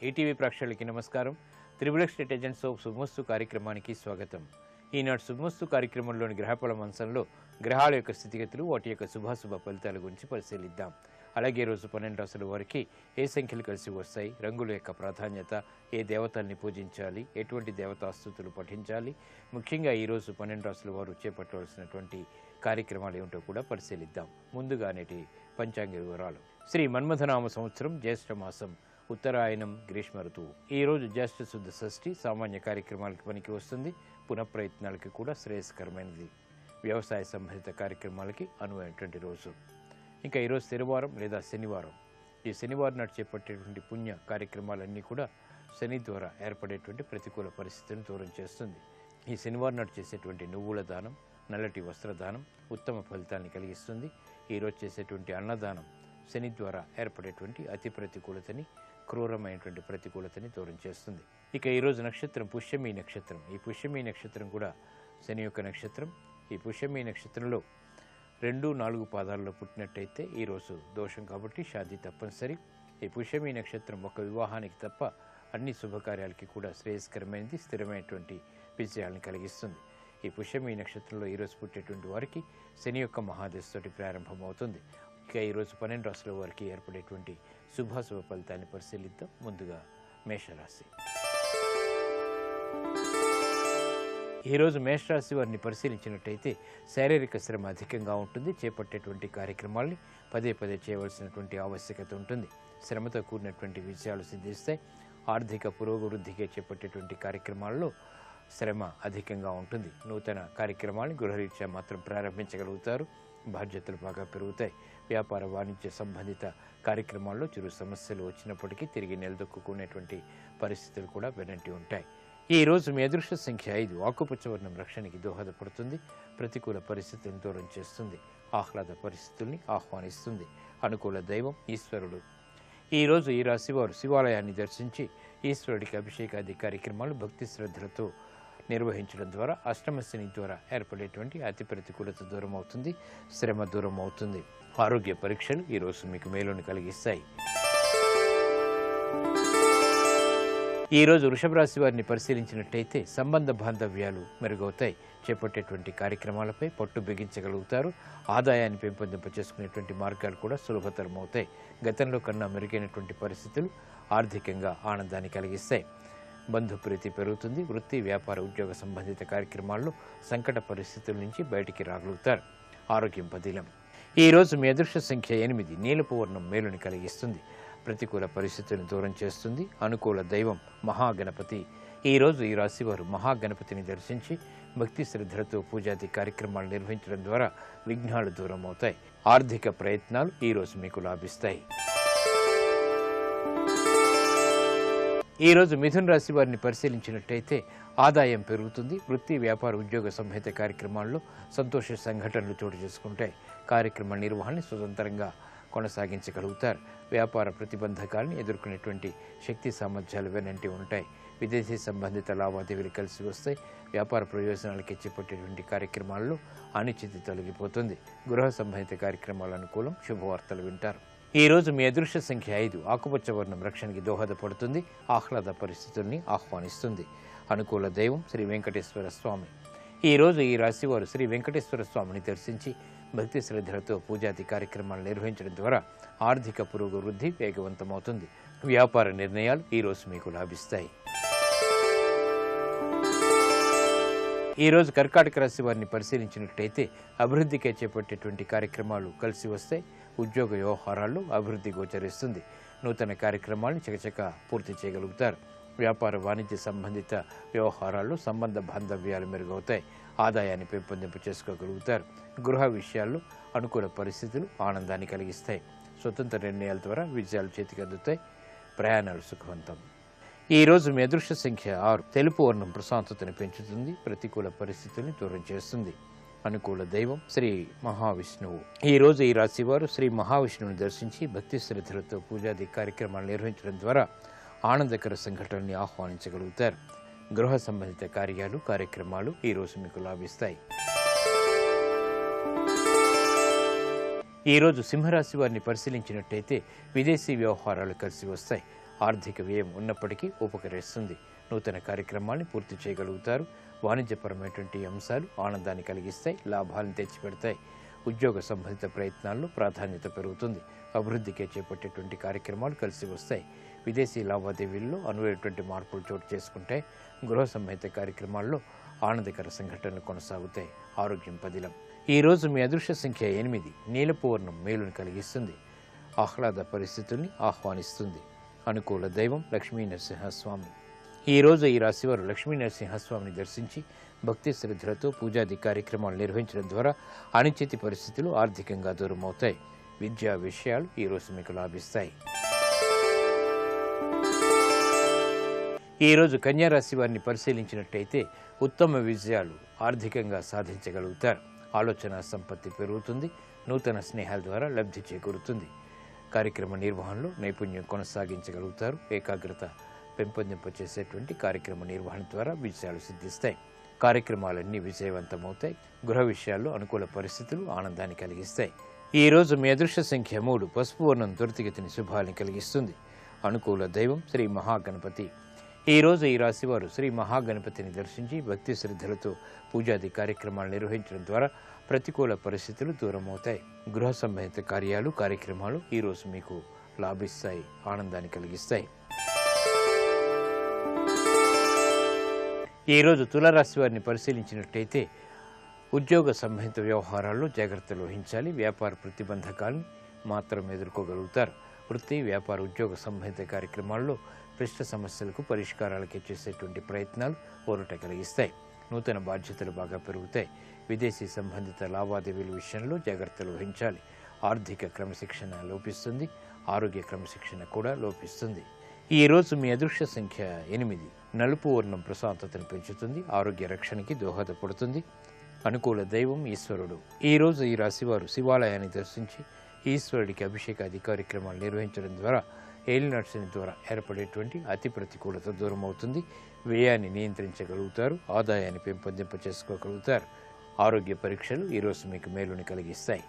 ETV ప్రేక్షకులకి నమస్కారం. Triple state agents of శుభమస్తు కార్యక్రమానికి స్వాగతం. ఈనాడు శుభమస్తు కార్యక్రమంలోని గ్రహఫల అంశంలో గ్రహాల యొక్క స్థితిగతులు, వాటి యొక్క శుభాశుభ ఫలితాల గురించి పరిశీలిద్దాం. అలాగే రోజు 12 రాశుల వారికి ఏ సంఖ్యలు కలిసి వస్తాయి, రంగుల యొక్క ప్రాధాన్యత, ఏ దేవతల్ని పూజించాలి, ఎటువంటి దేవతాస్తుతులు పఠించాలి, ముఖ్యంగా ఈరోజు 12 రాశుల వారు చేపట్టవలసినటువంటి కార్యక్రమాలు ఏమిటో కూడా పరిశీలిద్దాం. ముందుగా నేటి పంచాంగ వివరాలు. శ్రీ మన్మథనామ సంవత్సరం జ్యేష్ఠ మాసం, ఉత్తరాయణం, గ్రీష్మ ఋతువు. ఈరోజు జ్యేష్ఠ శుద్ధ షష్ఠి సామాన్య కార్యక్రమాలకు పనికి వస్తుంది. పునఃప్రయత్నాలకి కూడా శ్రేయస్కరమైనది. వ్యవసాయ సంబంధిత కార్యక్రమాలకి అనువైనటువంటి రోజు. ఇంకా ఈరోజు శనివారం లేదా శనివారం. ఈ శనివారం నాడు చేపట్టేటువంటి పుణ్య కార్యక్రమాలన్నీ కూడా శని ద్వారా ఏర్పడేటువంటి ప్రతికూల పరిస్థితులను దూరం చేస్తుంది. ఈ శనివారం నాడు చేసేటువంటి నువ్వుల దానం, నల్లటి వస్త్రదానం ఉత్తమ ఫలితాన్ని కలిగిస్తుంది. ఈరోజు చేసేటువంటి అన్నదానం శని ద్వారా ఏర్పడేటువంటి అతి ప్రతికూలతని, క్రూరమైనటువంటి ప్రతికూలతని దూరం చేస్తుంది. ఇక ఈరోజు నక్షత్రం పుష్యమి నక్షత్రం. ఈ పుష్యమి నక్షత్రం కూడా శని యొక్క నక్షత్రం. ఈ పుష్యమి నక్షత్రంలో 2-4 పాదాల్లో పుట్టినట్టయితే ఈరోజు దోషం కాబట్టి షాదీ తప్పనిసరి. ఈ పుష్యమి నక్షత్రం ఒక వివాహానికి తప్ప అన్ని శుభకార్యాలకి కూడా శ్రేయస్కరమైనది, స్థిరమైనటువంటి విజయాలను కలిగిస్తుంది. ఈ పుష్యమి నక్షత్రంలో ఈరోజు పుట్టేటువంటి వారికి శని యొక్క మహాదశతోటి ప్రారంభమవుతుంది. ఇక ఈరోజు 12 రాశుల వారికి ఏర్పడేటువంటి శుభాశుభ ఫలితాన్ని పరిశీలిద్దాం. ముందుగా మేషరాశి. ఈరోజు మేషరాశి వారిని పరిశీలించినట్టయితే శారీరక శ్రమ అధికంగా ఉంటుంది. చేపట్టేటువంటి కార్యక్రమాల్ని పదే పదే చేయవలసినటువంటి ఆవశ్యకత ఉంటుంది. శ్రమతో కూడినటువంటి విజయాలు సిద్ధిస్తాయి. ఆర్థిక పురోభివృద్ధికి చేపట్టేటువంటి కార్యక్రమాల్లో శ్రమ అధికంగా ఉంటుంది. నూతన కార్యక్రమాలను గృహరీత్యా మాత్రం ప్రారంభించగలుగుతారు. బాధ్యతలు బాగా పెరుగుతాయి. వ్యాపార వాణిజ్య సంబంధిత కార్యక్రమాల్లో చిరు సమస్యలు వచ్చినప్పటికీ తిరిగి నిలదొక్కునేటువంటి పరిస్థితులు కూడా వెనంటి ఉంటాయి. ఈ రోజు మీ అదృష్ట సంఖ్య 5. ఆకుపచ్చ వర్ణం రక్షణకి దోహదపడుతుంది. ప్రతికూల పరిస్థితులను దూరం చేస్తుంది. ఆహ్లాద పరిస్థితుల్ని ఆహ్వానిస్తుంది. అనుకూల దైవం ఈశ్వరుడు. ఈరోజు ఈ రాశి వారు శివాలయాన్ని దర్శించి ఈశ్వరుడికి అభిషేకాది కార్యక్రమాలు భక్తి శ్రద్ధలతో నిర్వహించడం ద్వారా అష్టమశని ద్వారా ఏర్పడేటువంటి అతి ప్రతికూలత దూరం అవుతుంది. శ్రమ దూరం అవుతుంది. ఆరోగ్య పరీక్షలు ఈరోజు మీకు మేలును కలిగిస్తాయి. ఈరోజు వృషభ రాశి వారిని పరిశీలించినట్టయితే సంబంధ బాంధవ్యాలు మెరుగవుతాయి. చేపట్టేటువంటి కార్యక్రమాలపై పట్టు బిగించగలుగుతారు. ఆదాయాన్ని పెంపొందింప చేసుకునేటువంటి మార్గాలు కూడా సులభతరం అవుతాయి. గతంలో కన్నా మెరుగైనటువంటి పరిస్థితులు ఆర్థికంగా ఆనందాన్ని కలిగిస్తాయి. బంధుప్రీతి పెరుగుతుంది. వృత్తి, వ్యాపార, ఉద్యోగ సంబంధిత కార్యక్రమాల్లో సంకట పరిస్థితుల నుంచి బయటికి రాగలుగుతారు. ఆరోగ్యం పదిలం. ఈరోజు మీ అదృష్ట సంఖ్య 8. నీలపు వర్ణం మేలుని కలిగిస్తుంది. ప్రతికూల పరిస్థితులను దూరం చేస్తుంది. అనుకూల దైవం మహాగణపతి. ఈరోజు ఈ రాశి వారు మహాగణపతిని దర్శించి భక్తి శ్రద్ధలతో పూజాది కార్యక్రమాలు నిర్వహించడం ద్వారా విఘ్నాలు దూరం అవుతాయి. ఆర్థిక ప్రయత్నాలు ఈరోజు మీకు లాభిస్తాయి. ఈరోజు మిథున రాశి వారిని పరిశీలించినట్టయితే ఆదాయం పెరుగుతుంది. వృత్తి, వ్యాపార, ఉద్యోగ సంహిత కార్యక్రమాల్లో సంతోష సంఘటనలు చోటు చేసుకుంటాయి. కార్యక్రమ నిర్వహణని స్వతంత్రంగా కొనసాగించగలుగుతారు. వ్యాపార ప్రతిబంధకాలను ఎదుర్కొనేటువంటి శక్తి సామర్థ్యాలు వెనంటి ఉంటాయి. విదేశీ సంబంధిత లావాదేవీలు కలిసి వస్తాయి. వ్యాపార ప్రయోజనాలకి చేపట్టేటువంటి కార్యక్రమాల్లో అనిశ్చితి తొలగిపోతుంది. గృహ సంబంధిత కార్యక్రమాల అనుకూలం. శుభవార్తలు వింటారు. ఈరోజు మీ అదృష్ట సంఖ్య 5. ఆకుపచ్చ వర్ణం రక్షణకి దోహదపడుతుంది. ఆహ్లాద పరిస్థితుల్ని ఆహ్వానిస్తుంది. అనుకూల దైవం శ్రీ వెంకటేశ్వర స్వామి. ఈరోజు ఈ రాశి వారు శ్రీ వెంకటేశ్వర స్వామిని దర్శించి భక్తి శ్రద్ధలతో పూజాది కార్యక్రమాలు నిర్వహించడం ద్వారా ఆర్థిక పురోభివృద్ధి వేగవంతమవుతుంది. వ్యాపార నిర్ణయాలు ఈరోజు మీకు లాభిస్తాయి. ఈరోజు కర్కాటక రాశి వారిని పరిశీలించినట్టయితే అభివృద్ధికే చేపట్టేటువంటి కార్యక్రమాలు కలిసి వస్తాయి. ఉద్యోగ వ్యవహారాల్లో అభివృద్ధి గోచరిస్తుంది. నూతన కార్యక్రమాలను చకచక పూర్తి చేయగలుగుతారు. వ్యాపార వాణిజ్య సంబంధిత వ్యవహారాల్లో సంబంధ బాంధవ్యాలు మెరుగవుతాయి. ఆదాయాన్ని పెంపొందింప చేసుకోగలుగుతారు. గృహ విషయాల్లో అనుకూల పరిస్థితులు ఆనందాన్ని కలిగిస్తాయి. స్వతంత్ర నిర్ణయాల ద్వారా విజయాలు చేతికి అందుతాయి. ప్రయాణాలు సుఖవంతం. ఈరోజు మీ అదృష్ట సంఖ్య 6. తెలుపు వర్ణం ప్రశాంతతను పెంచుతుంది. ప్రతికూల పరిస్థితుల్ని దూరం చేస్తుంది. అనుకూల దైవం శ్రీ మహావిష్ణువు. ఈరోజు ఈ రాశి వారు శ్రీ మహావిష్ణువుని దర్శించి భక్తి శ్రద్ధలతో పూజాది కార్యక్రమాలు నిర్వహించడం ద్వారా ఆనందకర సంఘటనల్ని ఆహ్వానించగలుగుతారు. గృహ సంబంధిత కార్యక్రమాలు ఈరోజు మీకు లాభిస్తాయి. ఈరోజు సింహరాశి వారిని పరిశీలించినట్టయితే విదేశీ వ్యవహారాలు కలిసి వస్తాయి. ఆర్థిక వ్యయం ఉన్నప్పటికీ ఉపకరిస్తుంది. నూతన కార్యక్రమాన్ని పూర్తి చేయగలుగుతారు. వాణిజ్యపరమైనటువంటి అంశాలు ఆనందాన్ని కలిగిస్తాయి, లాభాలను తెచ్చిపెడతాయి. ఉద్యోగ సంబంధిత ప్రయత్నాల్లో ప్రాధాన్యత పెరుగుతుంది. అభివృద్ధికే చేపట్టేటువంటి కార్యక్రమాలు కలిసి వస్తాయి. విదేశీ లావాదేవీల్లో అనువైనటువంటి మార్పులు చోటు చేసుకుంటాయి. గృహ సంబంధిత కార్యక్రమాల్లో ఆనందకర సంఘటనలు కొనసాగుతాయి. ఆరోగ్యం పదిలం. ఈరోజు మీ అదృష్ట సంఖ్య 8. నీలపు వర్ణం మేలును కలిగిస్తుంది. ఆహ్లాద పరిస్థితుల్ని ఆహ్వానిస్తుంది. అనుకూల దైవం లక్ష్మీ నరసింహస్వామి. ఈరోజు ఈ రాశివారు లక్ష్మీ నరసింహస్వామిని దర్శించి భక్తి శ్రద్ధలతో పూజాది కార్యక్రమాలు నిర్వహించడం ద్వారా అనిశ్చిత పరిస్థితులు ఆర్థికంగా దూరమవుతాయి. విద్యా విషయాలు ఈరోజు మీకు లాభిస్తాయి. ఈరోజు కన్యారాశి వారిని పరిశీలించినట్టయితే ఉత్తమ విజయాలు ఆర్థికంగా సాధించగలుగుతారు. ఆలోచన సంపత్తి పెరుగుతుంది. నూతన స్నేహాల ద్వారా లబ్ధి చేకూరుతుంది. కార్యక్రమ నిర్వహణలో నైపుణ్యం కొనసాగించగలుగుతారు. ఏకాగ్రత పెంపొందింపచేసేటువంటి కార్యక్రమ నిర్వహణ ద్వారా విజయాలు సిద్ధిస్తాయి. కార్యక్రమాలన్నీ విజయవంతమవుతాయి. గృహ విషయాల్లో అనుకూల పరిస్థితులు ఆనందాన్ని కలిగిస్తాయి. ఈరోజు మీ అదృష్ట సంఖ్య 3. పసుపు వర్ణం త్వరితగతిని శుభాన్ని కలిగిస్తుంది. అనుకూల దైవం శ్రీ మహాగణపతి. ఈరోజు ఈ రాశివారు శ్రీ మహాగణపతిని దర్శించి భక్తి శ్రద్ధలతో పూజాది కార్యక్రమాలు నిర్వహించడం ద్వారా ప్రతికూల పరిస్థితులు దూరమవుతాయి. గృహ సంబంధిత కార్యక్రమాలు ఈరోజు మీకు లాభిస్తాయి, ఆనందాన్ని కలిగిస్తాయి. ఈరోజు తులారాశి వారిని పరిశీలించినట్టయితే ఉద్యోగ సంబంధిత వ్యవహారాల్లో జాగ్రత్తలు వహించాలి. వ్యాపార ప్రతిబంధకాలను మాత్రం ఎదుర్కోగలుగుతారు. వృత్తి, వ్యాపార, ఉద్యోగ సంబంధిత కార్యక్రమాల్లో క్లిష్ట సమస్యలకు పరిష్కారాలకే చేసేటువంటి ప్రయత్నాలు ఊరట కలిగిస్తాయి. నూతన బాధ్యతలు బాగా పెరుగుతాయి. విదేశీ సంబంధిత లావాదేవీల విషయంలో జాగ్రత్తలు వహించాలి. ఆర్థిక క్రమశిక్షణ లోపిస్తుంది. ఆరోగ్య క్రమశిక్షణ కూడా లోపిస్తుంది. ఈరోజు మీ అదృష్ట సంఖ్య 8. నలుపు వర్ణం ప్రశాంతతను పెంచుతుంది. ఆరోగ్య రక్షణకి దోహదపడుతుంది. అనుకూల దైవం ఈశ్వరుడు. ఈరోజు ఈ రాశివారు శివాలయాన్ని దర్శించి ఈశ్వరుడికి అభిషేకాది కార్యక్రమాలు నిర్వహించడం ద్వారా ఏలినాటి శని ద్వారా ఏర్పడేటువంటి అతి ప్రతికూలత దూరం అవుతుంది. వ్యయాన్ని నియంత్రించగలుగుతారు. ఆదాయాన్ని పెంపొందింప చేసుకోగలుగుతారు. ఆరోగ్య పరీక్షలు ఈరోజు మీకు మేలుని కలిగిస్తాయి.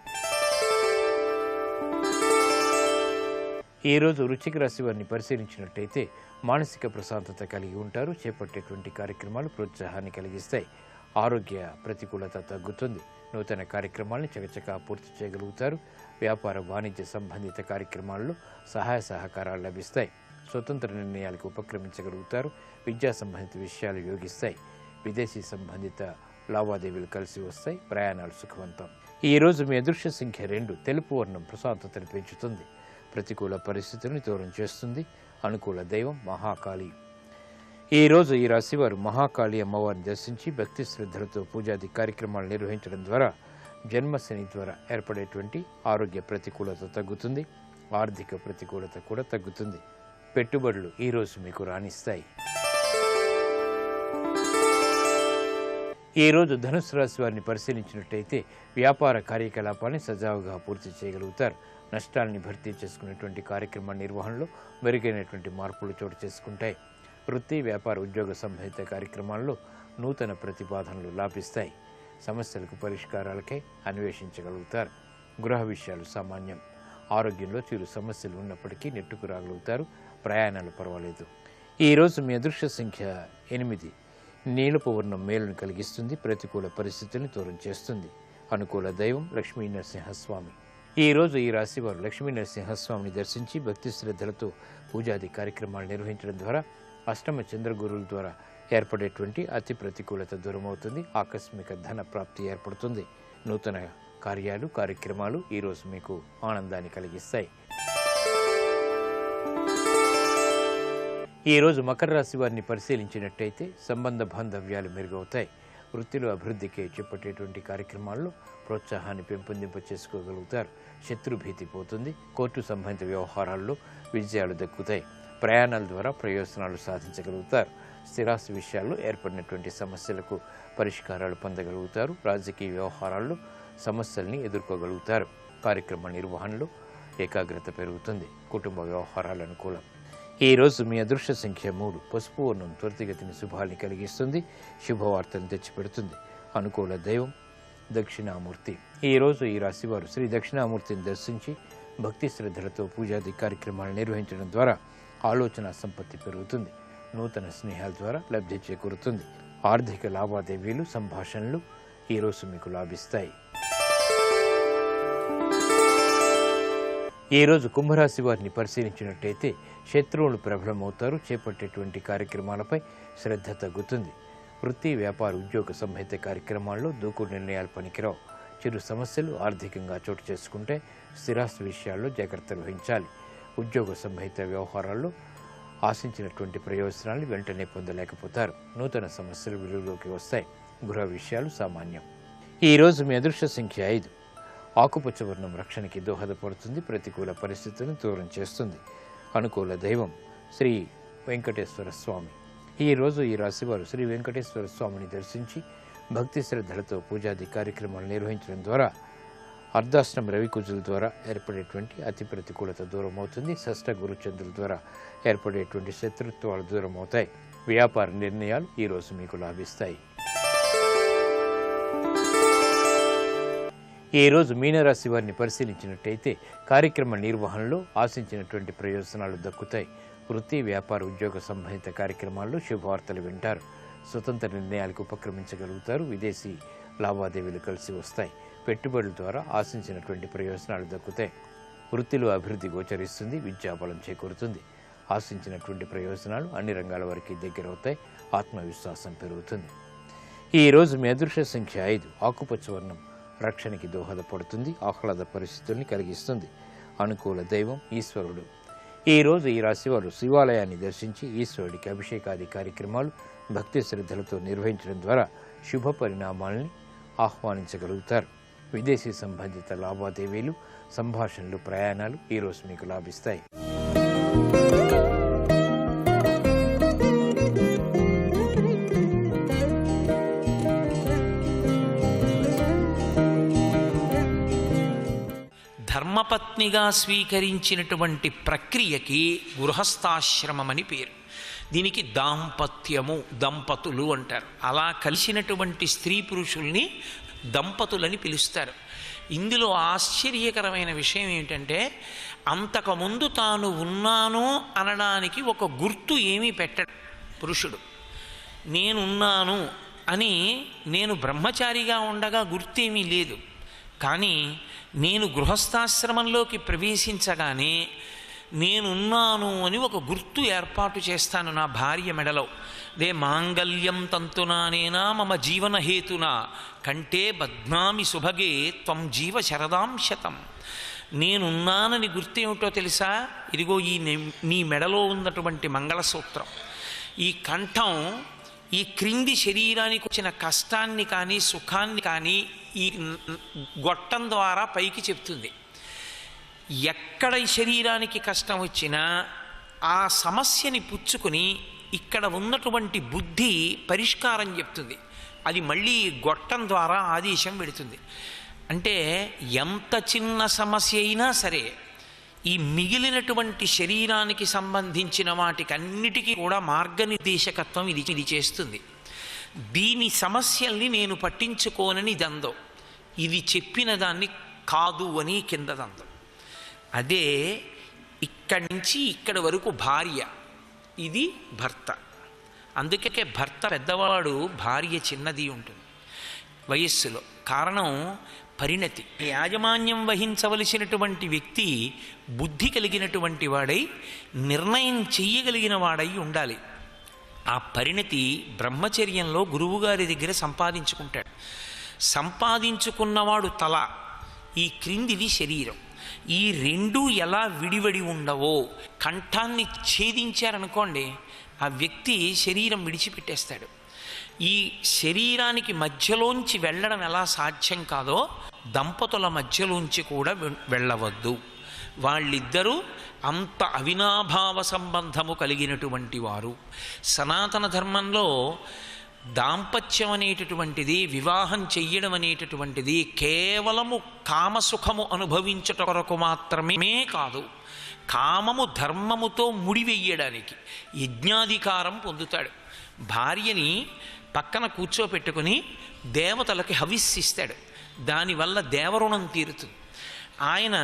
ఈరోజు వృశ్చిక రాశి వారిని పరిశీలించినట్టయితే మానసిక ప్రశాంతత కలిగి ఉంటారు. చేపట్టేటువంటి కార్యక్రమాలు ప్రోత్సాహాన్ని కలిగిస్తాయి. ఆరోగ్య ప్రతికూలత తగ్గుతుంది. నూతన కార్యక్రమాలను చకచకా పూర్తి చేయగలుగుతారు. వ్యాపార, వాణిజ్య సంబంధిత కార్యక్రమాల్లో సహాయ సహకారాలు లభిస్తాయి. స్వతంత్ర నిర్ణయాలకు ఉపక్రమించగలుగుతారు. విద్యా సంబంధిత విషయాలు యోగిస్తాయి. విదేశీ సంబంధిత లావాదేవీలు కలిసి వస్తాయి. ప్రయాణాలు సుఖవంతం. ఈరోజు మీ అదృష్ట సంఖ్య 2. తెలుపు వర్ణం ప్రశాంతతను పెంచుతుంది. ప్రతికూల పరిస్థితులను దూరం చేస్తుంది. అనుకూల దైవం మహాకాళి. ఈరోజు ఈ రాశివారు మహాకాళి అమ్మవారిని దర్శించి భక్తి శ్రద్ధలతో పూజాది కార్యక్రమాలు నిర్వహించడం ద్వారా జన్మశని ద్వారా ఏర్పడేటువంటి ఆరోగ్య ప్రతికూలత తగ్గుతుంది. ఆర్థిక ప్రతికూలత కూడా తగ్గుతుంది. పెట్టుబడులు ఈరోజు మీకు రాణిస్తాయి. ఈరోజు ధనుసు రాశి వారిని పరిశీలించినట్టయితే వ్యాపార కార్యకలాపాన్ని సజావుగా పూర్తి చేయగలుగుతారు. నష్టాలని భర్తీ చేసుకునేటువంటి కార్యక్రమ నిర్వహణలో మెరుగైనటువంటి మార్పులు చోటు చేసుకుంటాయి. వృత్తి, వ్యాపార, ఉద్యోగ సంబంధిత కార్యక్రమాల్లో నూతన ప్రతిపాదనలు లాభిస్తాయి. సమస్యలకు పరిష్కారాలకై అన్వేషించగలుగుతారు. గృహ విషయాలు సామాన్యం. ఆరోగ్యంలో చిరు సమస్యలు ఉన్నప్పటికీ నెట్టుకు రాగలుగుతారు. ప్రయాణాలు పర్వాలేదు. ఈరోజు మీ అదృష్ట సంఖ్య 8. నీలపు వర్ణం మేలును కలిగిస్తుంది. ప్రతికూల పరిస్థితులను దూరం చేస్తుంది. అనుకూల దైవం లక్ష్మీ నరసింహస్వామి. ఈరోజు ఈ రాశి వారు లక్ష్మీ నరసింహస్వామిని దర్శించి భక్తి శ్రద్ధలతో పూజాది కార్యక్రమాలు నిర్వహించడం ద్వారా అష్టమ చంద్రగురువుల ద్వారా ఏర్పడేటువంటి అతి ప్రతికూలత దూరమవుతుంది. ఆకస్మిక ధన ప్రాప్తి ఏర్పడుతుంది. నూతన కార్యక్రమాలు ఈరోజు మీకు ఆనందాన్ని కలిగిస్తాయి. ఈరోజు మకర రాశి వారిని పరిశీలించినట్టయితే సంబంధ బాంధవ్యాలు మెరుగవుతాయి. వృత్తిలో అభివృద్ధికి చేపట్టేటువంటి కార్యక్రమాల్లో ప్రోత్సాహాన్ని పెంపొందింప చేసుకోగలుగుతారు. శత్రుభీతి పోతుంది. కోర్టు సంబంధిత వ్యవహారాల్లో విజయాలు దక్కుతాయి. ప్రయాణాల ద్వారా ప్రయోజనాలు సాధించగలుగుతారు. స్థిరాస్తి విషయాల్లో ఏర్పడినటువంటి సమస్యలకు పరిష్కారాలు పొందగలుగుతారు. రాజకీయ వ్యవహారాల్లో సమస్యల్ని ఎదుర్కోగలుగుతారు. కార్యక్రమ నిర్వహణలో ఏకాగ్రత పెరుగుతుంది. కుటుంబ వ్యవహారాలు అనుకూలం. ఈరోజు మీ అదృష్ట సంఖ్య 3. పసుపు వర్ణం త్వరితగతిని శుభాన్ని కలిగిస్తుంది. శుభవార్తను తెచ్చిపెడుతుంది. అనుకూల దైవం దక్షిణామూర్తి. ఈరోజు ఈ రాశివారు శ్రీ దక్షిణామూర్తిని దర్శించి భక్తి శ్రద్ధలతో పూజాది కార్యక్రమాలు నిర్వహించడం ద్వారా ఆలోచన సంపత్తి పెరుగుతుంది. నూతన స్నేహాల ద్వారా లబ్ధి చేకూరుతుంది. ఆర్థిక లావాదేవీలు, సంభాషణలు ఈరోజు మీకు లాభిస్తాయి. ఈరోజు కుంభరాశి వారిని పరిశీలించినట్టయితే శత్రువులు ప్రబలమవుతారు. చేపట్టేటువంటి కార్యక్రమాలపై శ్రద్ధ తగ్గుతుంది. వృత్తి, వ్యాపార, ఉద్యోగ సంహిత కార్యక్రమాల్లో దూకుడు నిర్ణయాలు పనికిరావు. చిరు సమస్యలు ఆర్థికంగా చోటు చేసుకుంటే స్థిరాస్తి విషయాల్లో జాగ్రత్తలు వహించాలి. ఉద్యోగ సంహిత వ్యవహారాల్లో ఆశించినటువంటి ప్రయోజనాలు వెంటనే పొందలేకపోతారు. నూతన సమస్యలు వెలుగులోకి వస్తాయి. గృహ విషయాలు సామాన్యం. ఈరోజు మీ అదృష్ట సంఖ్య 5. ఆకుపచ్చ వర్ణం రక్షణకి దోహదపడుతుంది. ప్రతికూల పరిస్థితులను దూరం చేస్తుంది. అనుకూల దైవం శ్రీ వెంకటేశ్వర స్వామి. ఈరోజు ఈ రాశివారు శ్రీ వెంకటేశ్వర స్వామిని దర్శించి భక్తి శ్రద్ధలతో పూజాది కార్యక్రమాలు నిర్వహించడం ద్వారా అర్ధాష్టమ రవికుజుల ద్వారా ఏర్పడేటువంటి అతి ప్రతికూలత దూరం అవుతుంది. షష్ఠ గురుచంద్రుల ద్వారా ఏర్పడేటువంటి శత్రుత్వాలు దూరం అవుతాయి. వ్యాపార నిర్ణయాలు ఈరోజు మీకు లాభిస్తాయి. ఈరోజు మీనరాశి వారిని పరిశీలించినట్టయితే కార్యక్రమ నిర్వహణలో ఆశించినటువంటి ప్రయోజనాలు దక్కుతాయి. వృత్తి, వ్యాపార, ఉద్యోగ సంబంధిత కార్యక్రమాల్లో శుభవార్తలు వింటారు. స్వతంత్ర నిర్ణయాలకు ఉపక్రమించగలుగుతారు. విదేశీ లావాదేవీలు కలిసి వస్తాయి. పెట్టుబడుల ద్వారా ఆశించినటువంటి ప్రయోజనాలు దక్కుతాయి. వృత్తిలో అభివృద్ధి గోచరిస్తుంది. విద్యాబలం చేకూరుతుంది. ఆశించినటువంటి ప్రయోజనాలు అన్ని రంగాల వారికి దగ్గరవుతాయి. ఆత్మవిశ్వాసం పెరుగుతుంది. ఈరోజు మీ అదృష్ట సంఖ్య 5. ఆకుపచ్చ వర్ణం రక్షణకి దోహదపడుతుంది. ఆహ్లాద పరిస్థితుల్ని కలిగిస్తుంది. అనుకూల దైవం ఈశ్వరుడు. ఈరోజు ఈ రాశివారు శివాలయాన్ని దర్శించి ఈశ్వరుడికి అభిషేకాది కార్యక్రమాలు భక్తి శ్రద్ధలతో నిర్వహించడం ద్వారా శుభ పరిణామాలని ఆహ్వానించగలుగుతారు. విదేశీ సంబంధిత లావాదేవీలు, సంభాషణలు, ప్రయాణాలు ఈరోజు మీకు లాభిస్తాయి. ధర్మపత్నిగా స్వీకరించినటువంటి ప్రక్రియకి గృహస్థాశ్రమమని పేరు. దీనికి దాంపత్యము, దంపతులు అంటారు. అలా కలిసినటువంటి స్త్రీ పురుషుల్ని దంపతులని పిలుస్తారు. ఇందులో ఆశ్చర్యకరమైన విషయం ఏంటంటే అంతకుముందు తాను ఉన్నాను అనడానికి ఒక గుర్తు ఏమీ పెట్టడు పురుషుడు. నేనున్నాను అని నేను బ్రహ్మచారిగా ఉండగా గుర్తేమీ లేదు. కానీ నేను గృహస్థాశ్రమంలోకి ప్రవేశించగానే నేనున్నాను అని ఒక గుర్తు ఏర్పాటు చేస్తాను నా భార్య మెడలో. దే మాంగళ్యం తంతునానేనా మమ జీవన హేతునా కంటే బధ్నామి సుభగే త్వం జీవ శరదాం శతం. నేనున్నానని గుర్తేమిటో తెలుసా? ఇదిగో ఈ నీ మెడలో ఉన్నటువంటి మంగళసూత్రం. ఈ కంఠం ఈ క్రింది శరీరానికి వచ్చిన కష్టాన్ని కానీ సుఖాన్ని కానీ ఈ గొట్టం ద్వారా పైకి చెప్తుంది. ఎక్కడ ఈ శరీరానికి కష్టం వచ్చినా ఆ సమస్యని పుచ్చుకొని ఇక్కడ ఉన్నటువంటి బుద్ధి పరిష్కారం చెప్తుంది. అది మళ్ళీ గొట్టం ద్వారా ఆదేశం పెడుతుంది. అంటే ఎంత చిన్న సమస్య అయినా సరే ఈ మిగిలినటువంటి శరీరానికి సంబంధించిన వాటికన్నిటికీ కూడా మార్గనిర్దేశకత్వం ఇది చేస్తుంది. దీని సమస్యల్ని నేను పట్టించుకోనని దందో, ఇది చెప్పిన దాన్ని కాదు అని కింద దందో. అదే ఇక్కడి నుంచి ఇక్కడి వరకు భార్య, ఇది భర్త. అందుకే భర్త పెద్దవాడు, భార్య చిన్నది ఉంటుంది వయస్సులో. కారణం పరిణతి. యాజమాన్యం వహించవలసినటువంటి వ్యక్తి బుద్ధి కలిగినటువంటి వాడై నిర్ణయం చెయ్యగలిగిన వాడై ఉండాలి. ఆ పరిణతి బ్రహ్మచర్యంలో గురువుగారి దగ్గర సంపాదించుకుంటాడు. సంపాదించుకున్నవాడు తల, ఈ క్రిందిది శరీరం. ఈ రెండు ఎలా విడివడి ఉండవో, కంఠాన్ని ఛేదించారనుకోండి ఆ వ్యక్తి శరీరం విడిచిపెట్టేస్తాడు. ఈ శరీరానికి మధ్యలోంచి వెళ్ళడం ఎలా సాధ్యం కాదో దంపతుల మధ్యలోంచి కూడా వెళ్ళవద్దు. వాళ్ళిద్దరూ అంత అవినాభావ సంబంధము కలిగినటువంటి వారు. సనాతన ధర్మంలో దాంపత్యం అనేటటువంటిది, వివాహం చెయ్యడం అనేటటువంటిది కేవలము కామసుఖము అనుభవించుట కొరకు మాత్రమే కాదు, కామము ధర్మముతో ముడివెయ్యడానికి యజ్ఞాధికారం పొందుతాడు. భార్యని పక్కన కూర్చోపెట్టుకుని దేవతలకి హవిస్సిస్తాడు. దానివల్ల దేవరుణం తీరుతుంది. ఆయన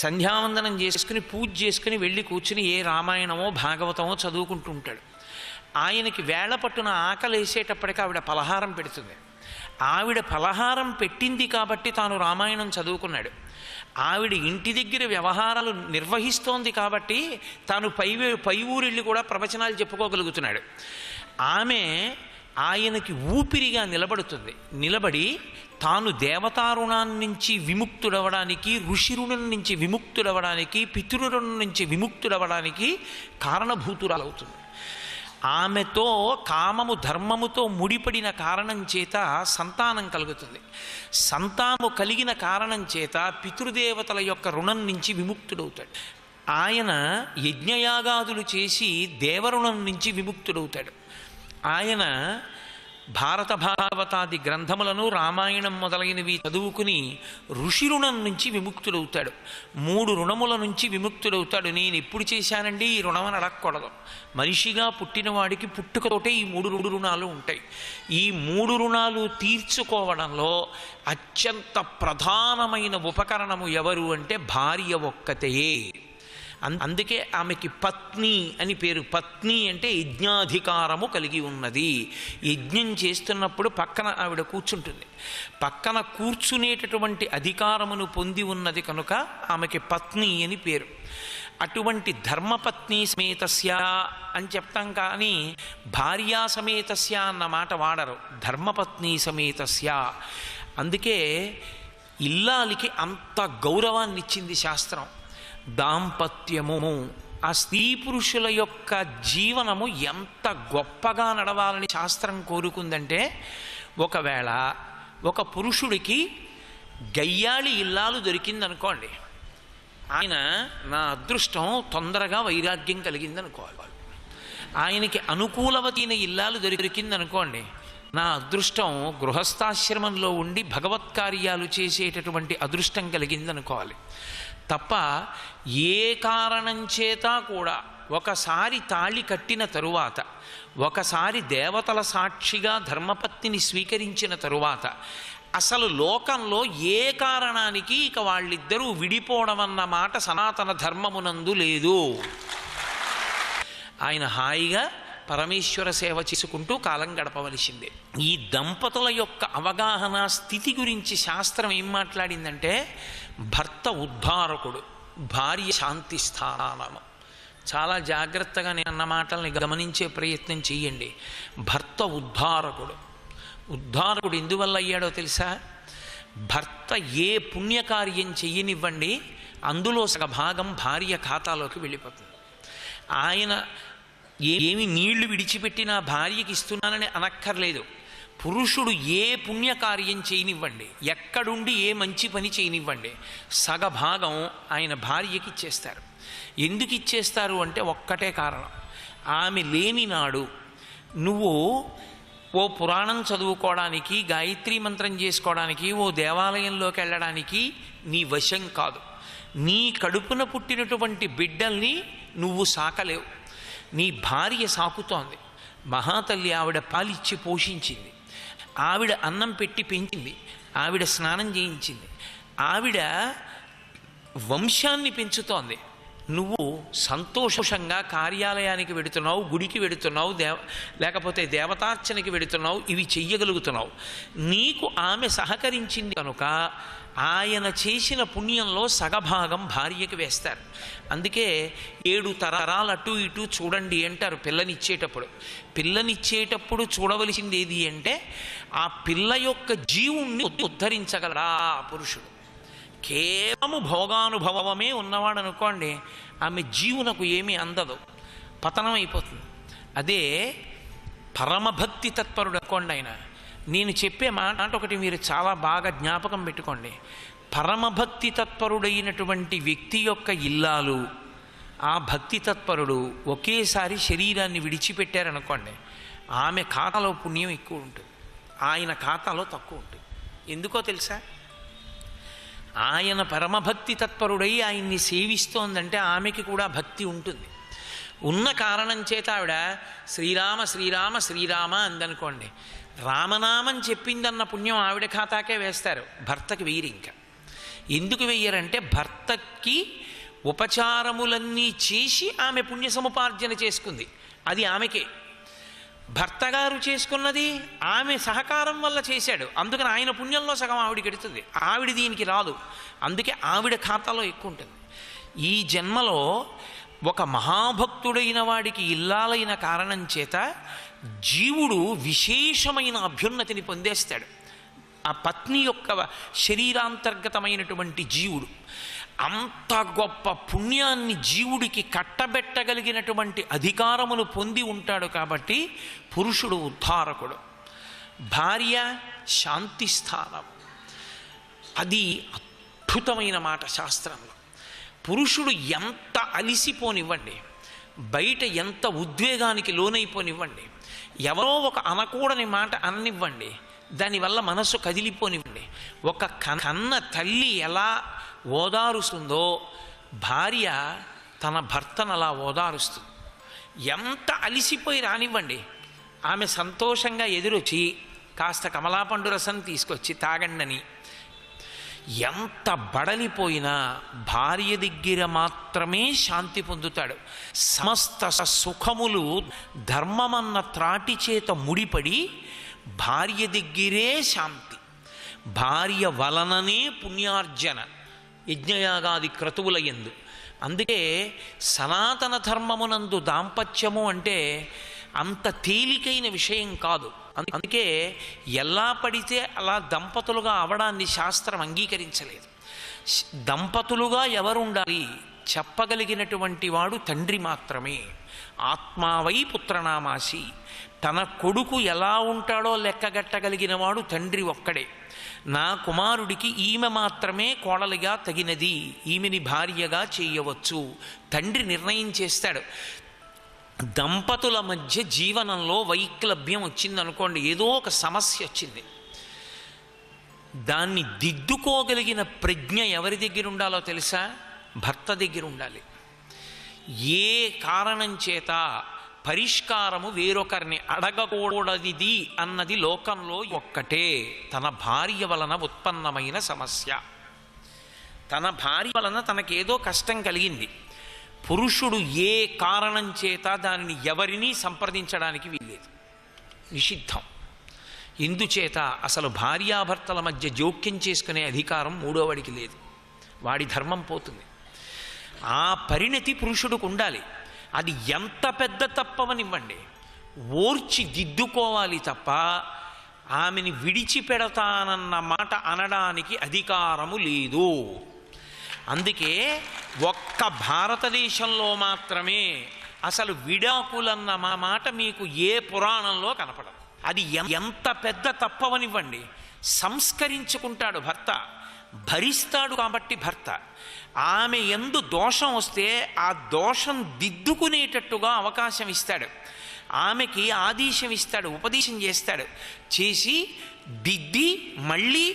సంధ్యావందనం చేసుకుని పూజ చేసుకుని వెళ్ళి కూర్చుని ఏ రామాయణమో భాగవతమో చదువుకుంటూ ఉంటాడు. ఆయనకి వేళ పట్టున ఆకలేసేటప్పటికి ఆవిడ పలహారం పెడుతుంది. ఆవిడ పలహారం పెట్టింది కాబట్టి తాను రామాయణం చదువుకున్నాడు. ఆవిడ ఇంటి దగ్గర వ్యవహారాలు నిర్వహిస్తోంది కాబట్టి తాను పై ఊరిళ్ళి కూడా ప్రవచనాలు చెప్పుకోగలుగుతున్నాడు. ఆమె ఆయనకి ఊపిరిగా నిలబడుతుంది. నిలబడి తాను దేవతారుణాన్ని నుంచి విముక్తుడవడానికి, ఋషి రుణం నుంచి విముక్తుడవడానికి, పితృరుణం నుంచి విముక్తుడవడానికి కారణభూతురాలవుతుంది. ఆమెతో కామము ధర్మముతో ముడిపడిన కారణం చేత సంతానం కలుగుతుంది. సంతానము కలిగిన కారణం చేత పితృదేవతల యొక్క రుణం నుంచి విముక్తుడవుతాడు. ఆయన యజ్ఞయాగాదులు చేసి దేవరుణం నుంచి విముక్తుడవుతాడు. ఆయన భారత భాగవతాది గ్రంథములను, రామాయణం మొదలైనవి చదువుకుని ఋషి రుణం నుంచి విముక్తుడవుతాడు. 3 రుణముల నుంచి విముక్తుడవుతాడు. నేను ఎప్పుడు చేశానండి ఈ రుణమని అడగకూడదు. మనిషిగా పుట్టిన వాడికి పుట్టుకతోటే ఈ 3 రుణాలు ఉంటాయి. ఈ 3 రుణాలు తీర్చుకోవడంలో అత్యంత ప్రధానమైన ఉపకరణము ఎవరు అంటే భార్య ఒక్కతే. అందుకే ఆమెకి పత్ని అని పేరు. పత్ని అంటే యజ్ఞాధికారము కలిగి ఉన్నది. యజ్ఞం చేస్తున్నప్పుడు పక్కన ఆవిడ కూర్చుంటుంది. పక్కన కూర్చునేటటువంటి అధికారమును పొంది ఉన్నది కనుక ఆమెకి పత్ని అని పేరు. అటువంటి ధర్మపత్ని సమేతస్య అని చెప్తాం కానీ భార్యా సమేతస్య అన్న మాట వాడరు. ధర్మపత్ని సమేతస్య. అందుకే ఇల్లాలికి అంత గౌరవాన్ని ఇచ్చింది శాస్త్రం. దాంపత్యము, ఆ స్త్రీ పురుషుల యొక్క జీవనము ఎంత గొప్పగా నడవాలని శాస్త్రం కోరుకుందంటే, ఒకవేళ ఒక పురుషుడికి గయ్యాళి ఇల్లాలు దొరికిందనుకోండి, ఆయన నా అదృష్టం తొందరగా వైరాగ్యం కలిగిందనుకోవాలి. ఆయనకి అనుకూలవతైన ఇల్లాలు దొరికిందనుకోండి, నా అదృష్టం గృహస్థాశ్రమంలో ఉండి భగవత్కార్యాలు చేసేటటువంటి అదృష్టం కలిగిందనుకోవాలి. తప్ప ఏ కారణం చేత కూడా ఒకసారి తాళి కట్టిన తరువాత, ఒకసారి దేవతల సాక్షిగా ధర్మపత్నిని స్వీకరించిన తరువాత అసలు లోకంలో ఏ కారణానికి ఇక వాళ్ళిద్దరూ విడిపోవడం అన్న మాట సనాతన ధర్మమునందు లేదు. ఆయన హాయిగా పరమేశ్వర సేవ చేసుకుంటూ కాలం గడపవలసిందే. ఈ దంపతుల యొక్క అవగాహన స్థితి గురించి శాస్త్రం ఏం మాట్లాడిందంటే, భర్త ఉద్ధారకుడు, భార్య శాంతి స్థానము. చాలా జాగ్రత్తగా నేను అన్న మాటల్ని గమనించే ప్రయత్నం చెయ్యండి. భర్త ఉద్ధారకుడు. ఉద్ధారకుడు ఎందువల్ల అయ్యాడో తెలుసా? భర్త ఏ పుణ్యకార్యం చెయ్యనివ్వండి, అందులో సగభాగం భార్య ఖాతాలోకి వెళ్ళిపోతుంది. ఆయన ఏమి నీళ్లు విడిచిపెట్టినా భార్యకి ఇస్తున్నానని అనక్కర్లేదు. పురుషుడు ఏ పుణ్యకార్యం చేయనివ్వండి, ఎక్కడుండి ఏ మంచి పని చేయనివ్వండి, సగభాగం ఆయన భార్యకి ఇచ్చేస్తారు. ఎందుకు ఇచ్చేస్తారు అంటే ఒక్కటే కారణం, ఆమె లేని నాడు నువ్వు ఓ పురాణం చదువుకోవడానికి, గాయత్రీ మంత్రం చేసుకోవడానికి, ఓ దేవాలయంలోకి వెళ్ళడానికి నీ వశం కాదు. నీ కడుపున పుట్టినటువంటి బిడ్డల్ని నువ్వు సాకలేవు, నీ భార్య సాకుతోంది. మహాతల్లి ఆవిడ పాలిచ్చి పోషించింది, ఆవిడ అన్నం పెట్టి పెంచింది, ఆవిడ స్నానం చేయించింది, ఆవిడ వంశాన్ని పెంచుతోంది. నువ్వు సంతోషంగా కార్యాలయానికి వెడుతున్నావు, గుడికి వెడుతున్నావు, లేకపోతే దేవతార్చనకి వెడుతున్నావు, ఇవి చెయ్యగలుగుతున్నావు. నీకు ఆమె సహకరించింది కనుక ఆయన చేసిన పుణ్యంలో సగభాగం భార్యకి వేస్తారు. అందుకే 7 తరాలు అటు ఇటు చూడండి అంటారు పిల్లనిచ్చేటప్పుడు. పిల్లనిచ్చేటప్పుడు చూడవలసింది ఏది అంటే, ఆ పిల్ల యొక్క జీవుణ్ణి ఉద్ధరించగలరా పురుషుడు. కేవలము భోగానుభవమే ఉన్నవాడు అనుకోండి, ఆమె జీవునకు ఏమీ అందదు, పతనం అయిపోతుంది. అదే పరమభక్తి తత్పరుడు అనుకోండి ఆయన. నేను చెప్పే మాట ఒకటి మీరు చాలా బాగా జ్ఞాపకం పెట్టుకోండి. పరమభక్తి తత్పరుడైనటువంటి వ్యక్తి యొక్క ఇల్లాలు, ఆ భక్తి తత్పరుడు ఒకేసారి శరీరాన్ని విడిచిపెట్టారనుకోండి, ఆమె ఖాతాలో పుణ్యం ఎక్కువ ఉంటుంది, ఆయన ఖాతాలో తక్కువ ఉంటుంది. ఎందుకో తెలుసా? ఆయన పరమభక్తి తత్పరుడై ఆయన్ని సేవిస్తోందంటే ఆమెకి కూడా భక్తి ఉంటుంది. ఉన్న కారణం చేత ఆవిడ శ్రీరామ శ్రీరామ శ్రీరామ అందనుకోండి, రామనామం చెప్పిందన్న పుణ్యం ఆవిడ ఖాతాకే వేస్తారు, భర్తకి వేయరు. ఇంకా ఎందుకు వెయ్యరంటే భర్తకి ఉపచారములన్నీ చేసి ఆమె పుణ్య సముపార్జన చేసుకుంది, అది ఆమెకే. భర్త గారు చేసుకున్నది ఆమె సహకారం వల్ల చేశాడు, అందుకని ఆయన పుణ్యంలో సగం ఆవిడికి ఎడుతుంది, ఆవిడ దీనికి రాదు, అందుకే ఆవిడ ఖాతాలో ఎక్కువ ఉంటుంది. ఈ జన్మలో ఒక మహాభక్తుడైన వాడికి ఇల్లాలైన కారణం చేత జీవుడు విశేషమైన అభ్యున్నతిని పొందేస్తాడు. ఆ పత్ని యొక్క శరీరాంతర్గతమైనటువంటి జీవుడు అంత గొప్ప పుణ్యాన్ని జీవుడికి కట్టబెట్టగలిగినటువంటి అధికారమును పొంది ఉంటాడు. కాబట్టి పురుషుడు ఉద్ధారకుడు, భార్య శాంతి స్థానం. అది అద్భుతమైన మాట శాస్త్రంలో. పురుషుడు ఎంత అలిసిపోనివ్వండి, బయట ఎంత ఉద్వేగానికి లోనైపోనివ్వండి, ఎవరో ఒక అనకూడని మాట అననివ్వండి, దానివల్ల మనస్సు కదిలిపోనివ్వండి, ఒక కన్న తల్లి ఎలా ఓదారుస్తుందో భార్య తన భర్తను అలా ఓదారుస్తుంది. ఎంత అలిసిపోయి రానివ్వండి, ఆమె సంతోషంగా ఎదురొచ్చి కాస్త కమలాపండు రసం తీసుకొచ్చి తాగండని, ఎంత బడలిపోయినా భార్య దగ్గర మాత్రమే శాంతి పొందుతాడు. సమస్త సుఖములు ధర్మమన్న త్రాటి చేత ముడిపడి భార్య దగ్గరే శాంతి, భార్య వలననే పుణ్యార్జన, యజ్ఞయాగాది క్రతువుల యందు. అందుకే సనాతన ధర్మమునందు దాంపత్యము అంటే అంత తేలికైన విషయం కాదు. అందుకే ఎలా పడితే అలా దంపతులుగా అవడాన్ని శాస్త్రం అంగీకరించలేదు. దంపతులుగా ఎవరు ఉండాలి చెప్పగలిగినటువంటి వాడు తండ్రి మాత్రమే. ఆత్మావై పుత్రనామాసి, తన కొడుకు ఎలా ఉంటాడో లెక్కగట్టగలిగిన వాడు తండ్రి ఒక్కడే. నా కుమారుడికి ఈమె మాత్రమే కోడలిగా తగినది, ఈమెని భార్యగా చేయవచ్చు, తండ్రి నిర్ణయం చేస్తాడు. దంపతుల మధ్య జీవనంలో వైక్లభ్యం వచ్చిందనుకోండి, ఏదో ఒక సమస్య వచ్చింది, దాన్ని దిద్దుకోగలిగిన ప్రజ్ఞ ఎవరి దగ్గర ఉండాలో తెలుసా? భర్త దగ్గర ఉండాలి. ఏ కారణం చేత పరిష్కారము వేరొకరిని అడగకూడదిది అన్నది లోకంలో ఒక్కటే, తన భార్య వలన ఉత్పన్నమైన సమస్య. తన భార్య వలన తనకేదో కష్టం కలిగింది, పురుషుడు ఏ కారణం చేత దానిని ఎవరినీ సంప్రదించడానికి వీల్లేదు, నిషిద్ధం. ఇందుచేత అసలు భార్యాభర్తల మధ్య జోక్యం చేసుకునే అధికారం మూడోవాడికి లేదు, వాడి ధర్మం పోతుంది. ఆ పరిణతి పురుషుడికి ఉండాలి. అది ఎంత పెద్ద తప్పవనివ్వండి, ఓర్చి దిద్దుకోవాలి తప్ప ఆమెని విడిచిపెడతానన్న మాట అనడానికి అధికారము లేదు. అందుకే ఒక్క భారతదేశంలో మాత్రమే అసలు విడాకులన్న మాట మీకు ఏ పురాణంలో కనపడదు. అది ఎంత పెద్ద తప్పవనివ్వండి, సంస్కరించుకుంటాడు భర్త, భరిస్తాడు కాబట్టి భర్త. ఆమె యందు దోషం వస్తే ఆ దోషం దిద్దుకునేటట్టుగా అవకాశం ఇస్తాడు, ఆమెకి ఆదేశం ఇస్తాడు, ఉపదేశం చేస్తాడు, చేసి దిద్ది మళ్ళీ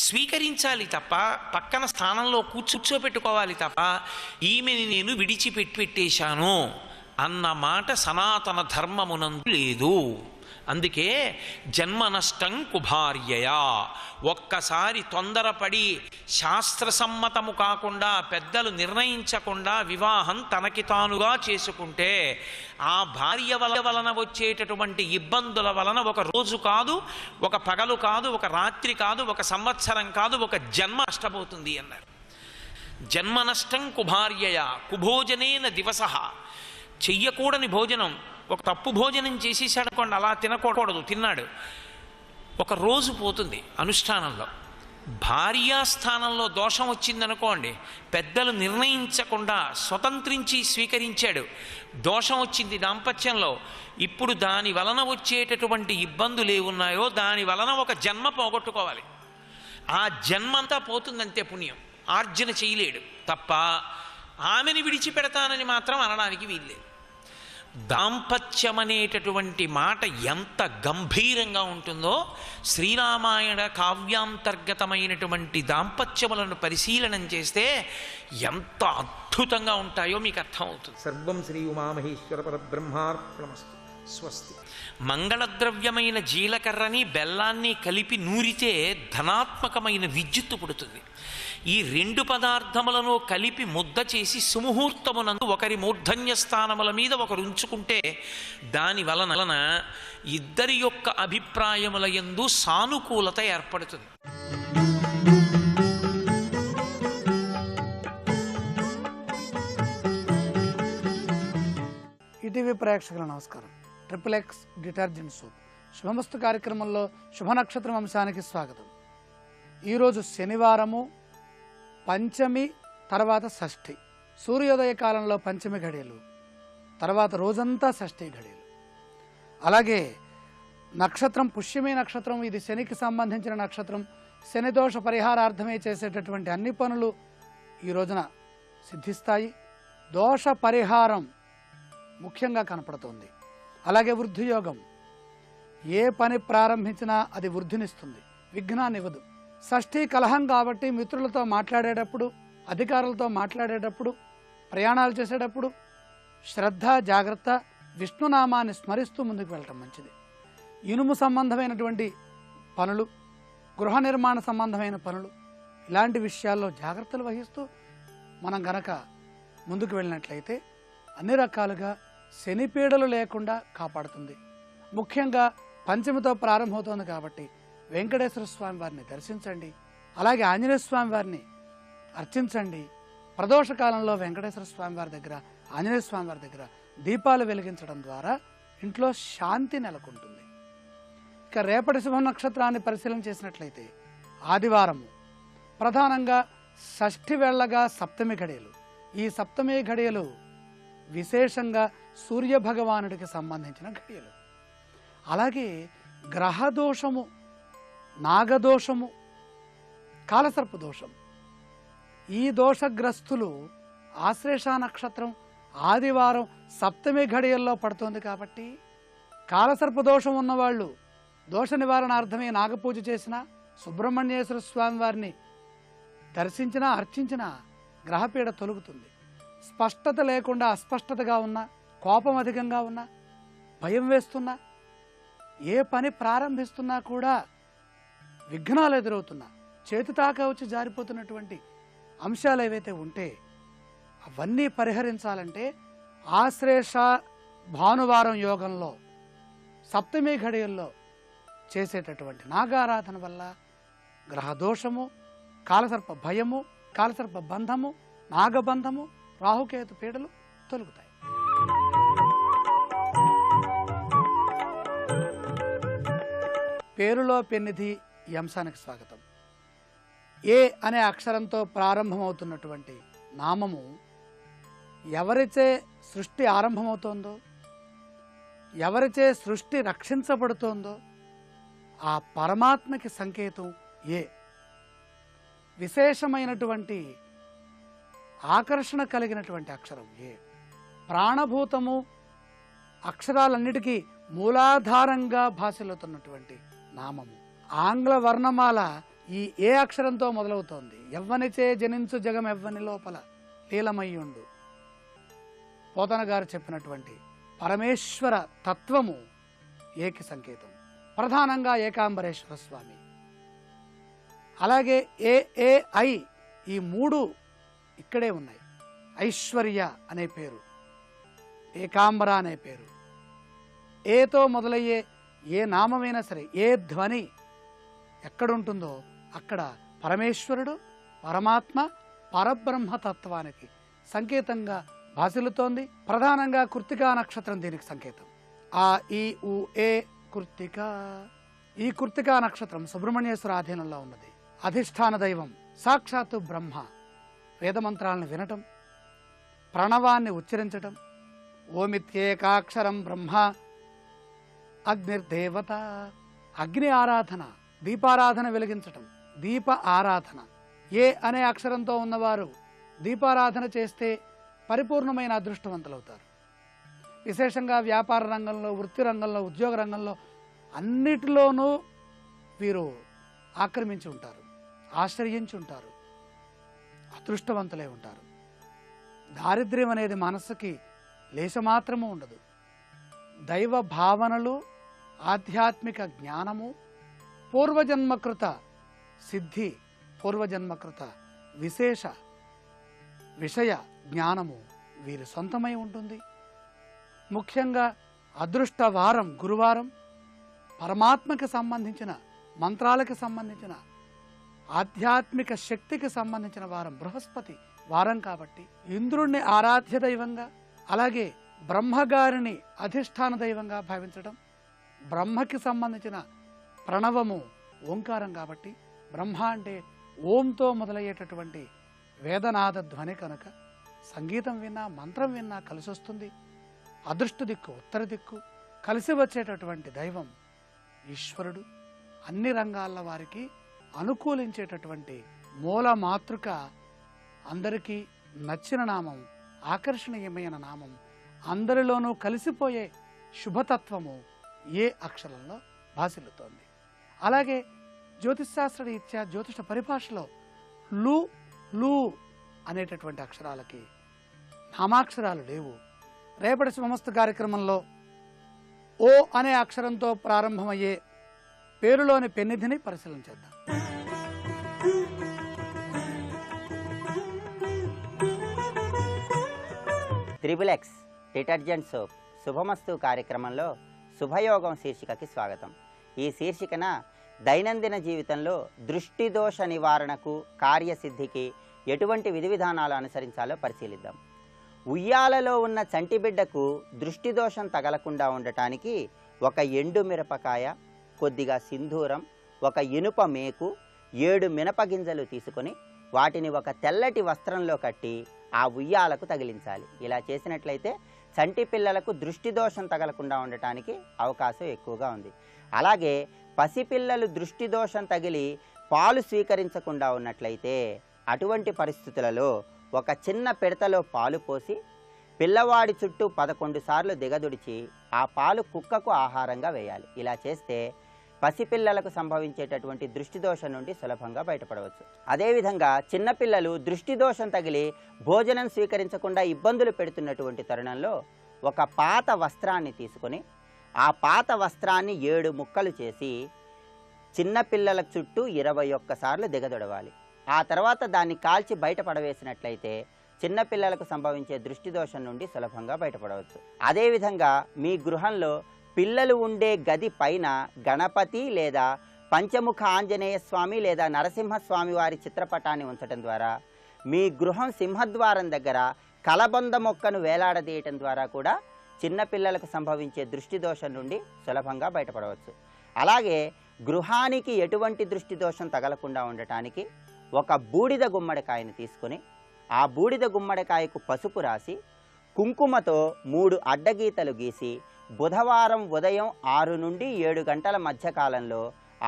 స్వీకరించాలి తప్ప, పక్కన స్థానంలో కూర్చోపెట్టుకోవాలి తప్ప ఈమెని నేను విడిచిపెట్టేశాను అన్న మాట సనాతన ధర్మమునందు లేదు. అందుకే జన్మ నష్టం కుభార్యయా, ఒక్కసారి తొందరపడి శాస్త్రసమ్మతము కాకుండా పెద్దలు నిర్ణయించకుండా వివాహం తనకి తానుగా చేసుకుంటే ఆ భార్య వలన వచ్చేటటువంటి ఇబ్బందుల వలన ఒక రోజు కాదు, ఒక పగలు కాదు, ఒక రాత్రి కాదు, ఒక సంవత్సరం కాదు, ఒక జన్మ నష్టపోతుంది అన్నారు. జన్మ నష్టం కుభార్యయా, కుభోజనేన దివసః, చెయ్యకూడని భోజనం, ఒక తప్పు భోజనం చేసేసాడనుకోండి, అలా తినకూడదు, తిన్నాడు, ఒక రోజు పోతుంది అనుష్ఠానంలో. భార్యాస్థానంలో దోషం వచ్చిందనుకోండి, పెద్దలు నిర్ణయించకుండా స్వతంత్రించి స్వీకరించాడు, దోషం వచ్చింది దాంపత్యంలో, ఇప్పుడు దాని వలన వచ్చేటటువంటి ఇబ్బందులు ఏమున్నాయో దాని వలన ఒక జన్మ పోగొట్టుకోవాలి. ఆ జన్మంతా పోతుందంతే, పుణ్యం ఆర్జన చేయలేడు తప్ప ఆమెని విడిచిపెడతానని మాత్రం అనడానికి వీల్లేదు. దాంపత్యం అనేటటువంటి మాట ఎంత గంభీరంగా ఉంటుందో శ్రీరామాయణ కావ్యాంతర్గతమైనటువంటి దాంపత్యములను పరిశీలనం చేస్తే ఎంత అద్భుతంగా ఉంటాయో మీకు అర్థమవుతుంది. సర్వం శ్రీ ఉమామహేశ్వర పరబ్రహ్మార్పణమస్తు. స్వస్తి. మంగళద్రవ్యమైన జీలకర్రని బెల్లాన్ని కలిపి నూరితే ధనాత్మకమైన విద్యుత్తు పుడుతుంది. ఈ రెండు పదార్థములను కలిపి ముద్ద చేసి సుముహూర్తమునందు ఒకరి మూర్ధన్య స్థానముల మీద ఒకరు ఉంచుకుంటే దాని వలన ఇద్దరి యొక్క అభిప్రాయముల యందు సానుకూలత ఏర్పడుతుంది. ఈటీవీ ప్రేక్షకుల నమస్కారం. XXX డిటర్జెంట్ సోప్ శుభమస్తు కార్యక్రమంలో శుభ నక్షత్రం అంశానికి స్వాగతం. ఈరోజు శనివారము, పంచమి తర్వాత షష్ఠి. సూర్యోదయ కాలంలో పంచమి ఘడియలు, తర్వాత రోజంతా షష్ఠి ఘడియలు. అలాగే నక్షత్రం పుష్యమి నక్షత్రం, ఇది శనికి సంబంధించిన నక్షత్రం. శని దోష పరిహారార్థమే చేసేటటువంటి అన్ని పనులు ఈ రోజున సిద్ధిస్తాయి. దోష పరిహారం ముఖ్యంగా కనపడుతోంది. అలాగే వృద్ధి యోగం, ఏ పని ప్రారంభించినా అది వృద్ధినిస్తుంది, విఘ్నాన్ని ఇవ్వదు. షష్ఠీ కలహం కాబట్టి మిత్రులతో మాట్లాడేటప్పుడు, అధికారులతో మాట్లాడేటప్పుడు, ప్రయాణాలు చేసేటప్పుడు శ్రద్ధ జాగ్రత్త, విష్ణునామాన్ని స్మరిస్తూ ముందుకు వెళ్ళటం మంచిది. ఇనుము సంబంధమైనటువంటి పనులు, గృహ నిర్మాణ సంబంధమైన పనులు, ఇలాంటి విషయాల్లో జాగ్రత్తలు వహిస్తూ మనం గనక ముందుకు వెళ్ళినట్లయితే అన్ని రకాలుగా శనిపీడలు లేకుండా కాపాడుతుంది. ముఖ్యంగా పంచమితో ప్రారంభమవుతోంది కాబట్టి వెంకటేశ్వర స్వామి వారిని దర్శించండి. అలాగే ఆంజనేయ స్వామి వారిని అర్చించండి. ప్రదోష కాలంలో వెంకటేశ్వర స్వామి వారి దగ్గర, ఆంజనేయ స్వామి వారి దగ్గర దీపాలు వెలిగించడం ద్వారా ఇంట్లో శాంతి నెలకొంటుంది. ఇక రేపటి శుభ నక్షత్రాన్ని పరిశీలన చేసినట్లయితే ఆదివారము, ప్రధానంగా షష్ఠి వెళ్ళగా సప్తమి ఘడియలు. ఈ సప్తమి ఘడియలు విశేషంగా సూర్య భగవానుడికి సంబంధించిన ఘడియలు. అలాగే గ్రహదోషము, నాగదోషము, కాలసర్ప దోషం, ఈ దోషగ్రస్తులు ఆశ్లేష నక్షత్రం ఆదివారం సప్తమి ఘడియల్లో పడుతోంది కాబట్టి కాలసర్ప దోషం ఉన్నవాళ్ళు దోష నివారణార్థమే నాగపూజ చేసినా, సుబ్రహ్మణ్యేశ్వర స్వామి వారిని దర్శించినా, అర్చించినా గ్రహపీడ తొలుగుతుంది. స్పష్టత లేకుండా అస్పష్టతగా ఉన్నా, కోపం అధికంగా ఉన్నా, భయం వేస్తున్నా, ఏ పని ప్రారంభిస్తున్నా కూడా విఘ్నాలు ఎదురవుతున్నా, చేతుతాక వచ్చి జారిపోతున్నటువంటి అంశాలు ఏవైతే ఉంటే అవన్నీ పరిహరించాలంటే ఆశ్లేష భానువారం యోగంలో సప్తమి ఘడియల్లో చేసేటటువంటి నాగారాధన వల్ల గ్రహదోషము, కాలసర్ప భయము, కాలసర్ప బంధము, నాగబంధము, రాహుకేతు పీడలు తొలుగుతాయి. పేరులో పెన్నిధి ఈ అంశానికి స్వాగతం. ఏ అనే అక్షరంతో ప్రారంభమవుతున్నటువంటి నామము ఎవరిచే సృష్టి ఆరంభమవుతోందో, ఎవరిచే సృష్టి రక్షించబడుతోందో ఆ పరమాత్మకి సంకేతం ఏ. విశేషమైనటువంటి ఆకర్షణ కలిగినటువంటి అక్షరం ఏ. ప్రాణభూతము, అక్షరాలన్నిటికీ మూలాధారంగా భాషలుతున్నటువంటి నామము. ఆంగ్ల వర్ణమాల ఈ ఏ అక్షరంతో మొదలవుతోంది. ఎవ్వనిచే జనించు జగం ఎవ్వని లోపల లీలమయ్యుండు. పోతన గారు చెప్పినటువంటి పరమేశ్వర తత్వము ఏకి సంకేతం. ప్రధానంగా ఏకాంబరేశ్వర స్వామి. అలాగే ఏ ఏ ఐ, ఈ మూడు ఇక్కడే ఉన్నాయి. ఐశ్వర్య అనే పేరు, ఏకాంబర అనే పేరు. ఏతో మొదలయ్యే ఏ నామమైనా సరే, ఏ ధ్వని ఎక్కడుంటుందో అక్కడ పరమేశ్వరుడు, పరమాత్మ, పరబ్రహ్మతత్వానికి సంకేతంగా భాసిల్లుతోంది. ప్రధానంగా కృత్తికా నక్షత్రం దీనికి సంకేతం. ఆ ఈ ఉ ఏ కృత్తిక. ఈ కృత్తికా నక్షత్రం సుబ్రహ్మణ్యేశ్వర ఆధీనంలో ఉన్నది. అధిష్టాన దైవం సాక్షాత్తు బ్రహ్మ. వేదమంత్రాలను వినటం, ప్రణవాన్ని ఉచ్చరించటం, ఓమిత్యేకాక్షరం బ్రహ్మ అగ్నిర్దేవత, అగ్ని ఆరాధన, దీపారాధన వెలిగించటం, దీప ఆరాధన. ఏ అనే అక్షరంతో ఉన్నవారు దీపారాధన చేస్తే పరిపూర్ణమైన అదృష్టవంతులవుతారు. విశేషంగా వ్యాపార రంగంలో, వృత్తి రంగంలో, ఉద్యోగ రంగంలో అన్నిటిలోనూ వీరు ఆక్రమించి ఉంటారు, ఆశ్రయించి ఉంటారు, అదృష్టవంతులై ఉంటారు. దారిద్ర్యం అనేది మనస్సుకి లేశమాత్రము ఉండదు. దైవ భావనలు, ఆధ్యాత్మిక జ్ఞానము, పూర్వజన్మకృత సిద్ధి, పూర్వజన్మకృత విశేష విషయ జ్ఞానము వీరి సొంతమై ఉంటుంది. ముఖ్యంగా అదృష్ట వారం గురువారం, పరమాత్మకి సంబంధించిన మంత్రాలకు సంబంధించిన ఆధ్యాత్మిక శక్తికి సంబంధించిన వారం బృహస్పతి వారం కాబట్టి ఇంద్రుణ్ణి ఆరాధ్య దైవంగా, అలాగే బ్రహ్మగారిని అధిష్టాన దైవంగా భావించడం, బ్రహ్మకి సంబంధించిన ప్రణవము ఓంకారం కాబట్టి బ్రహ్మ అంటే ఓంతో మొదలయ్యేటటువంటి వేదనాద ధ్వని కనుక సంగీతం విన్నా మంత్రం విన్నా కలిసి వస్తుంది. అదృష్ట దిక్కు ఉత్తర దిక్కు, కలిసి వచ్చేటటువంటి దైవం ఈశ్వరుడు. అన్ని రంగాల వారికి అనుకూలించేటటువంటి మూల మాతృక, అందరికీ నచ్చిన నామం, ఆకర్షణీయమైన నామం, అందరిలోనూ కలిసిపోయే శుభతత్వము ఏ అక్షరంలో భాసిల్లుతోంది. అలాగే జ్యోతిశాస్త్ర రీత్యా జ్యోతిష పరిభాషలో లు లు అనేటటువంటి అక్షరాలకి నామాక్షరాలు లేవు. రేపటి శుభమస్తు కార్యక్రమంలో ఓ అనే అక్షరంతో ప్రారంభమయ్యే పేరులోని పెన్నిధిని పరిశీలన చేద్దాం. త్రిబుల్-ఎక్స్ డిటర్జెంట్ సోప్ శుభమస్తు కార్యక్రమంలో శుభయోగం శీర్షికకి స్వాగతం. ఈ శీర్షికన దైనందిన జీవితంలో దృష్టి దోష నివారణకు, కార్యసిద్ధికి ఎటువంటి విధి విధానాలు అనుసరించాలో పరిశీలిద్దాం. ఉయ్యాలలో ఉన్న చంటి బిడ్డకు దృష్టి దోషం తగలకుండా ఉండటానికి ఒక ఎండు మిరపకాయ, కొద్దిగా సింధూరం, ఒక ఇనుప మేకు, 7 మినప గింజలు తీసుకొని వాటిని ఒక తెల్లటి వస్త్రంలో కట్టి ఆ ఉయ్యాలకు తగిలించాలి. ఇలా చేసినట్లయితే చంటి పిల్లలకు దృష్టి దోషం తగలకుండా ఉండటానికి అవకాశం ఎక్కువగా ఉంది. అలాగే పసిపిల్లలు దృష్టి దోషం తగిలి పాలు స్వీకరించకుండా ఉన్నట్లయితే అటువంటి పరిస్థితులలో ఒక చిన్న పిడతలో పాలు పోసి పిల్లవాడి చుట్టూ 11 సార్లు దిగదుడిచి ఆ పాలు కుక్కకు ఆహారంగా వేయాలి. ఇలా చేస్తే పసిపిల్లలకు సంభవించేటటువంటి దృష్టి దోషం నుండి సులభంగా బయటపడవచ్చు. అదేవిధంగా చిన్నపిల్లలు దృష్టి దోషం తగిలి భోజనం స్వీకరించకుండా ఇబ్బందులు పెడుతున్నటువంటి తరుణంలో ఒక పాత వస్త్రాన్ని తీసుకొని ఆ పాత వస్త్రాన్ని 7 ముక్కలు చేసి చిన్నపిల్లల చుట్టూ 21 సార్లు దిగదొడవాలి. ఆ తర్వాత దాన్ని కాల్చి బయటపడవేసినట్లయితే చిన్నపిల్లలకు సంభవించే దృష్టి దోషం నుండి సులభంగా బయటపడవచ్చు. అదేవిధంగా మీ గృహంలో పిల్లలు ఉండే గది పైన గణపతి లేదా పంచముఖ ఆంజనేయ స్వామి లేదా నరసింహస్వామి వారి చిత్రపటాన్ని ఉంచడం ద్వారా, మీ గృహం సింహద్వారం దగ్గర కలబంద మొక్కను వేలాడదీయటం ద్వారా కూడా చిన్నపిల్లలకు సంభవించే దృష్టి దోషం నుండి సులభంగా బయటపడవచ్చు. అలాగే గృహానికి ఎటువంటి దృష్టి దోషం తగలకుండా ఉండటానికి ఒక బూడిద గుమ్మడికాయను తీసుకొని ఆ బూడిద గుమ్మడికాయకు పసుపు రాసి కుంకుమతో 3 అడ్డగీతలు గీసి బుధవారం ఉదయం 6 నుండి 7 గంటల మధ్యకాలంలో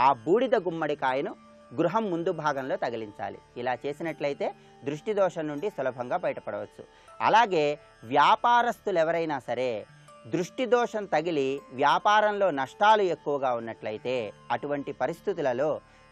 ఆ బూడిద గుమ్మడికాయను గృహం ముందు భాగంలో తగిలించాలి. ఇలా చేసినట్లయితే దృష్టి దోషం నుండి సులభంగా బయటపడవచ్చు. అలాగే వ్యాపారస్తులు ఎవరైనా సరే దృష్టి దోషం తగిలి వ్యాపారంలో నష్టాలు ఎక్కువగా ఉన్నట్లయితే అటువంటి పరిస్థితులలో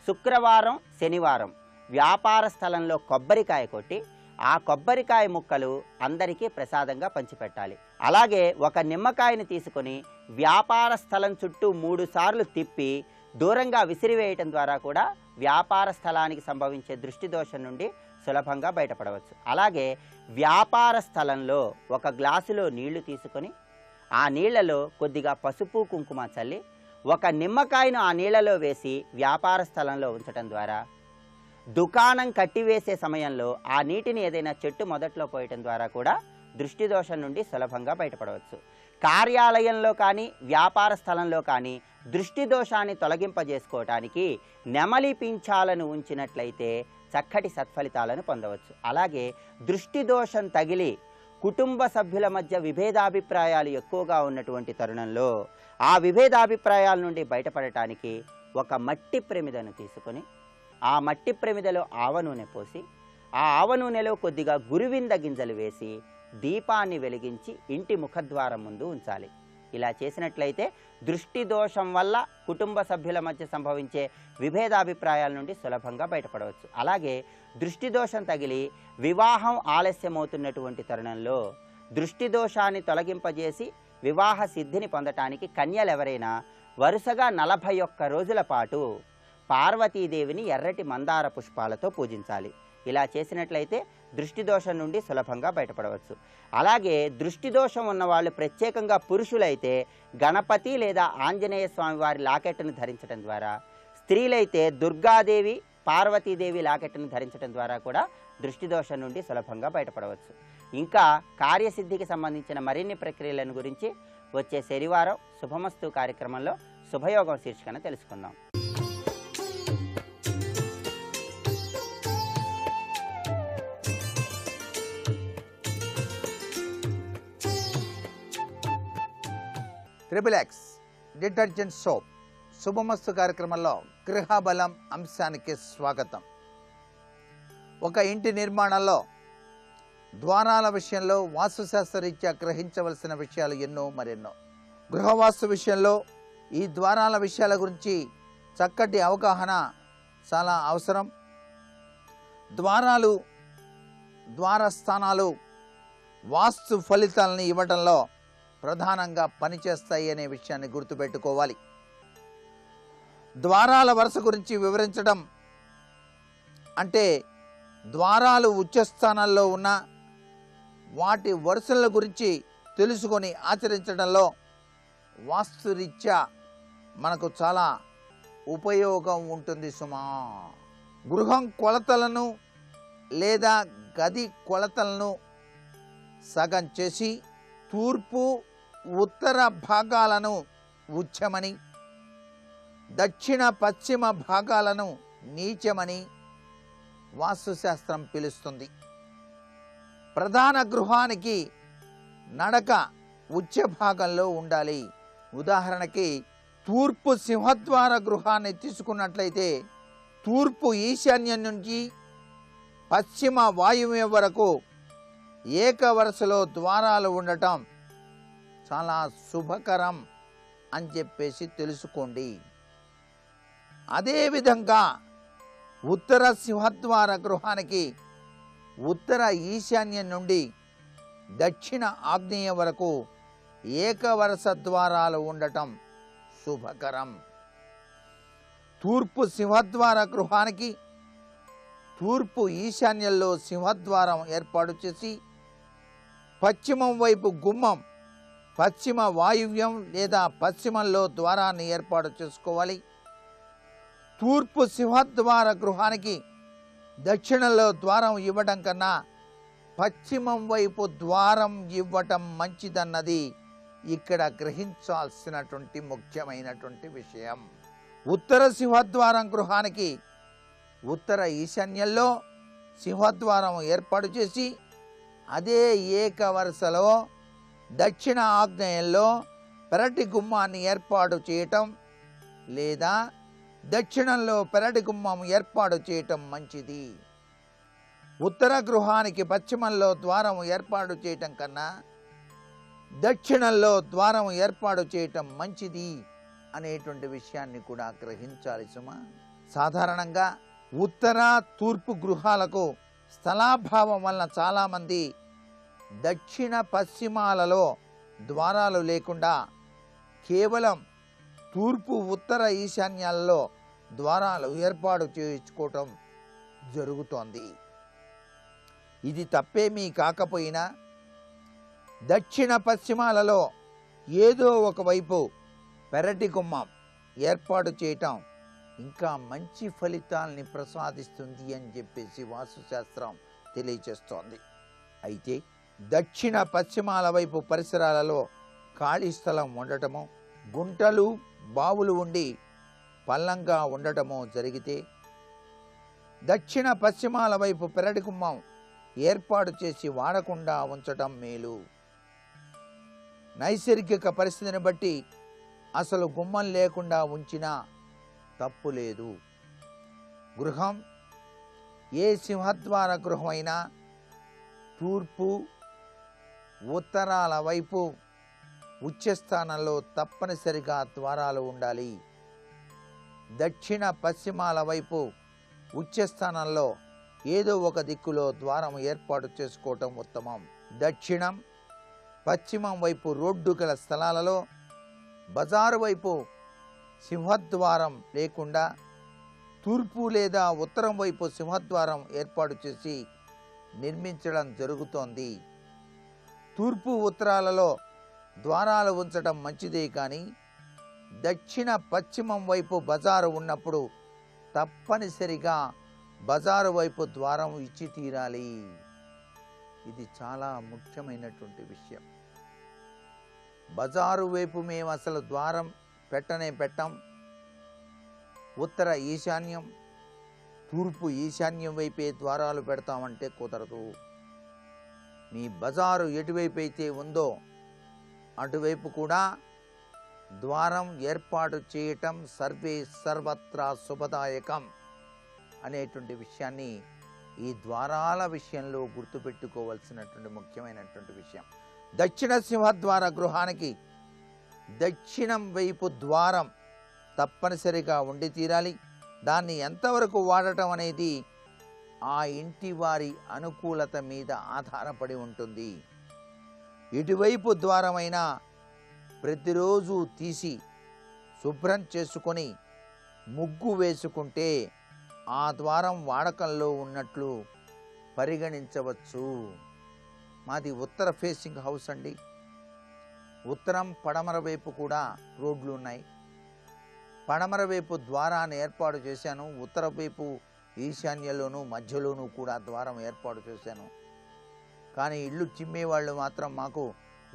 శుక్రవారం, శనివారం వ్యాపార స్థలంలో కొబ్బరికాయ కొట్టి ఆ కొబ్బరికాయ ముక్కలు అందరికీ ప్రసాదంగా పంచిపెట్టాలి. అలాగే ఒక నిమ్మకాయని తీసుకొని వ్యాపార స్థలం చుట్టూ 3 సార్లు తిప్పి దూరంగా విసిరివేయటం ద్వారా కూడా వ్యాపార స్థలానికి సంభవించే దృష్టి దోషం నుండి సులభంగా బయటపడవచ్చు. అలాగే వ్యాపార స్థలంలో ఒక గ్లాసులో నీళ్లు తీసుకొని ఆ నీళ్లలో కొద్దిగా పసుపు, కుంకుమ చల్లి ఒక నిమ్మకాయను ఆ నీళ్లలో వేసి వ్యాపార స్థలంలో ఉంచటం ద్వారా, దుకాణం కట్టివేసే సమయంలో ఆ నీటిని ఏదైనా చెట్టు మొదట్లో పోయటం ద్వారా కూడా దృష్టి దోషం నుండి సులభంగా బయటపడవచ్చు. కార్యాలయంలో కానీ వ్యాపార స్థలంలో కానీ దృష్టి దోషాన్ని తొలగింపజేసుకోవటానికి నెమలి పింఛాలను ఉంచినట్లయితే చక్కటి సత్ఫలితాలను పొందవచ్చు. అలాగే దృష్టి దోషం తగిలి కుటుంబ సభ్యుల మధ్య విభేదాభిప్రాయాలు ఎక్కువగా ఉన్నటువంటి తరుణంలో ఆ విభేదాభిప్రాయాల నుండి బయటపడటానికి ఒక మట్టి ప్రమిదను తీసుకొని ఆ మట్టి ప్రమిదలో ఆవ నూనె పోసి ఆ ఆవ నూనెలో కొద్దిగా గురువింద గింజలు వేసి దీపాన్ని వెలిగించి ఇంటి ముఖద్వారం ముందు ఉంచాలి. ఇలా చేసినట్లయితే దృష్టి దోషం వల్ల కుటుంబ సభ్యుల మధ్య సంభవించే విభేదాభిప్రాయాల నుండి సులభంగా బయటపడవచ్చు. అలాగే దృష్టి దోషం తగిలి వివాహం ఆలస్యమవుతున్నటువంటి తరుణంలో దృష్టి దోషాన్ని తొలగింపజేసి వివాహ సిద్ధిని పొందటానికి కన్యలు ఎవరైనా వరుసగా 41 రోజుల పాటు పార్వతీదేవిని ఎర్రటి మందార పుష్పాలతో పూజించాలి. ఇలా చేసినట్లయితే దృష్టి దోషం నుండి సులభంగా బయటపడవచ్చు. అలాగే దృష్టి దోషం ఉన్నవాళ్ళు, ప్రత్యేకంగా పురుషులైతే గణపతి లేదా ఆంజనేయ స్వామి వారి లాకెట్ను ధరించడం ద్వారా, స్త్రీలైతే దుర్గాదేవి పార్వతీదేవి లాకెట్ను ధరించడం ద్వారా కూడా దృష్టి దోషం నుండి సులభంగా బయటపడవచ్చు. ఇంకా కార్యసిద్ధికి సంబంధించిన మరిన్ని ప్రక్రియలను గురించి వచ్చే శనివారం శుభమస్తు కార్యక్రమంలో శుభయోగం శీర్షికన తెలుసుకుందాం. ట్రిపుల్ ఎక్స్ డిటర్జెంట్ సోప్ శుభమస్తు కార్యక్రమంలో గృహబలం అంశానికి స్వాగతం. ఒక ఇంటి నిర్మాణంలో ద్వారాల విషయంలో వాస్తుశాస్త్రరీత్యా గ్రహించవలసిన విషయాలు ఎన్నో మరెన్నో. గృహవాస్తు విషయంలో ఈ ద్వారాల విషయాల గురించి చక్కటి అవగాహన చాలా అవసరం. ద్వారాలు, ద్వారస్థానాలు వాస్తు ఫలితాలను ఇవ్వడంలో ప్రధానంగా పనిచేస్తాయి అనే విషయాన్ని గుర్తుపెట్టుకోవాలి. ద్వారాల వరుస గురించి వివరించడం అంటే ద్వారాలు ఉచ్చస్థానాల్లో ఉన్న వాటి వరుసల గురించి తెలుసుకొని ఆచరించడంలో వాస్తురీత్యా మనకు చాలా ఉపయోగం ఉంటుంది సుమా. గృహం కొలతలను లేదా గది కొలతలను సగం చేసి తూర్పు ఉత్తర భాగాలను ఉచ్చమని, దక్షిణ పశ్చిమ భాగాలను నీచమని వాస్తుశాస్త్రం పిలుస్తుంది. ప్రధాన గృహానికి నడక ఉచ్చ భాగంలో ఉండాలి. ఉదాహరణకి తూర్పు సింహద్వార గృహాన్ని తీసుకున్నట్లయితే తూర్పు ఈశాన్యం నుంచి పశ్చిమ వాయువ్యం వరకు ఏకవరుసలో ద్వారాలు ఉండటం చాలా శుభకరం అని చెప్పేసి తెలుసుకోండి. అదేవిధంగా ఉత్తర సింహద్వార గృహానికి ఉత్తర ఈశాన్యం నుండి దక్షిణ ఆగ్నేయ వరకు ఏకవరుస ద్వారాలు ఉండటం శుభకరం. తూర్పు సింహద్వార గృహానికి తూర్పు ఈశాన్యంలో సింహద్వారం ఏర్పాటు చేసి పశ్చిమం వైపు గుమ్మం, పశ్చిమ వాయువ్యం లేదా పశ్చిమంలో ద్వారాన్ని ఏర్పాటు చేసుకోవాలి. తూర్పు సింహద్వార గృహానికి దక్షిణంలో ద్వారం ఇవ్వడం కన్నా పశ్చిమం వైపు ద్వారం ఇవ్వటం మంచిదన్నది ఇక్కడ గ్రహించాల్సినటువంటి ముఖ్యమైనటువంటి విషయం. ఉత్తర సింహద్వారం గృహానికి ఉత్తర ఈశాన్యంలో సింహద్వారం ఏర్పాటు చేసి అదే ఏకవరుసలో దక్షిణ ఆగ్నేయంలో పెరటి గుమ్మాన్ని ఏర్పాటు చేయటం లేదా దక్షిణంలో పెరటి గుమ్మం ఏర్పాటు చేయటం మంచిది. ఉత్తర గృహానికి పశ్చిమంలో ద్వారం ఏర్పాటు చేయటం కన్నా దక్షిణంలో ద్వారం ఏర్పాటు చేయటం మంచిది అనేటువంటి విషయాన్ని కూడా గ్రహించాలి సుమా. సాధారణంగా ఉత్తర తూర్పు గృహాలకు స్థలాభావం వలన చాలామంది దక్షిణ పశ్చిమాలలో ద్వారాలు లేకుండా కేవలం తూర్పు ఉత్తర ఈశాన్యాలలో ద్వారాలు ఏర్పాటు చేయించుకోవటం జరుగుతోంది. ఇది తప్పేమీ కాకపోయినా దక్షిణ పశ్చిమాలలో ఏదో ఒకవైపు పెరటి గుమ్మం ఏర్పాటు చేయటం ఇంకా మంచి ఫలితాల్ని ప్రసాదిస్తుంది అని చెప్పేసి వాస్తుశాస్త్రం తెలియజేస్తోంది. అయితే దక్షిణ పశ్చిమాల వైపు పరిసరాలలో ఖాళీ స్థలం ఉండటము, గుంటలు బావులు ఉండి పల్లంగా ఉండటము జరిగితే దక్షిణ పశ్చిమాల వైపు పెరటి గుమ్మం ఏర్పాటు చేసి వాడకుండా ఉంచటం మేలు. నైసర్గిక పరిస్థితిని బట్టి అసలు గుమ్మం లేకుండా ఉంచినా తప్పు లేదు. గృహం ఏ సింహద్వార గృహమైనా తూర్పు ఉత్తరాల వైపు ఉచ్చస్థానంలో తప్పనిసరిగా ద్వారాలు ఉండాలి. దక్షిణ పశ్చిమాల వైపు ఉచ్చస్థానంలో ఏదో ఒక దిక్కులో ద్వారం ఏర్పాటు చేసుకోవటం ఉత్తమం. దక్షిణం, పశ్చిమం వైపు రోడ్డు గల స్థలాలలో బజారు వైపు సింహద్వారం లేకుండా తూర్పు లేదా ఉత్తరం వైపు సింహద్వారం ఏర్పాటు చేసి నిర్మించడం జరుగుతోంది. తూర్పు ఉత్తరాలలో ద్వారాలు ఉంచడం మంచిదే, కానీ దక్షిణ పశ్చిమం వైపు బజారు ఉన్నప్పుడు తప్పనిసరిగా బజారు వైపు ద్వారం ఇచ్చి తీరాలి. ఇది చాలా ముఖ్యమైనటువంటి విషయం. బజారు వైపు మేము అసలు ద్వారం పెట్టం. ఉత్తర ఈశాన్యం, తూర్పు ఈశాన్యం వైపే ద్వారాలు పెడతామంటే కుదరదు. మీ బజారు ఎటువైపు అయితే ఉందో అటువైపు కూడా ద్వారం ఏర్పాటు చేయటం సర్వత్రా శుభదాయకం అనేటువంటి విషయాన్ని ఈ ద్వారాల విషయంలో గుర్తుపెట్టుకోవాల్సినటువంటి ముఖ్యమైనటువంటి విషయం. దక్షిణ సింహద్వార గృహానికి దక్షిణం వైపు ద్వారం తప్పనిసరిగా ఉండి తీరాలి. దాన్ని ఎంతవరకు వాడటం అనేది ఆ ఇంటి వారి అనుకూలత మీద ఆధారపడి ఉంటుంది. ఇటువైపు ద్వారమైనా ప్రతిరోజు తీసి శుభ్రం చేసుకొని ముగ్గు వేసుకుంటే ఆ ద్వారం వాడకంలో ఉన్నట్లు పరిగణించవచ్చు. మాది ఉత్తర ఫేసింగ్ హౌస్ అండి. ఉత్తరం పడమర వైపు కూడా రోడ్లు ఉన్నాయి. పడమర వైపు ద్వారాన్ని ఏర్పాటు చేశాను. ఉత్తర వైపు ఈశాన్యంలోనూ మధ్యలోనూ కూడా ద్వారం ఏర్పాటు చేశాను. కానీ ఇల్లు చిమ్మేవాళ్ళు మాత్రం మాకు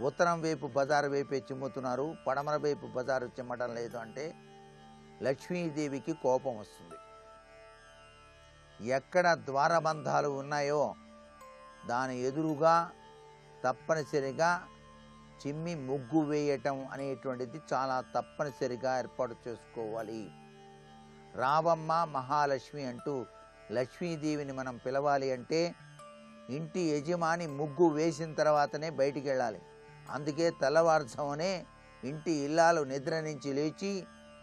ఉత్తరం వైపు బజారు వైపే చిమ్ముతున్నారు, పడమర వైపు బజారు చిమ్మటం లేదు అంటే లక్ష్మీదేవికి కోపం వస్తుంది. ఎక్కడ ద్వారబంధాలు ఉన్నాయో దాని ఎదురుగా తప్పనిసరిగా చిమ్మి ముగ్గు వేయటం అనేటువంటిది చాలా తప్పనిసరిగా ఏర్పాటు చేసుకోవాలి. రావమ్మ మహాలక్ష్మి అంటూ లక్ష్మీదేవిని మనం పిలవాలి అంటే ఇంటి యజమాని ముగ్గు వేసిన తర్వాతనే బయటికి వెళ్ళాలి. అందుకే తెల్లవారుజామునే ఇంటి ఇల్లాలు నిద్ర నుంచి లేచి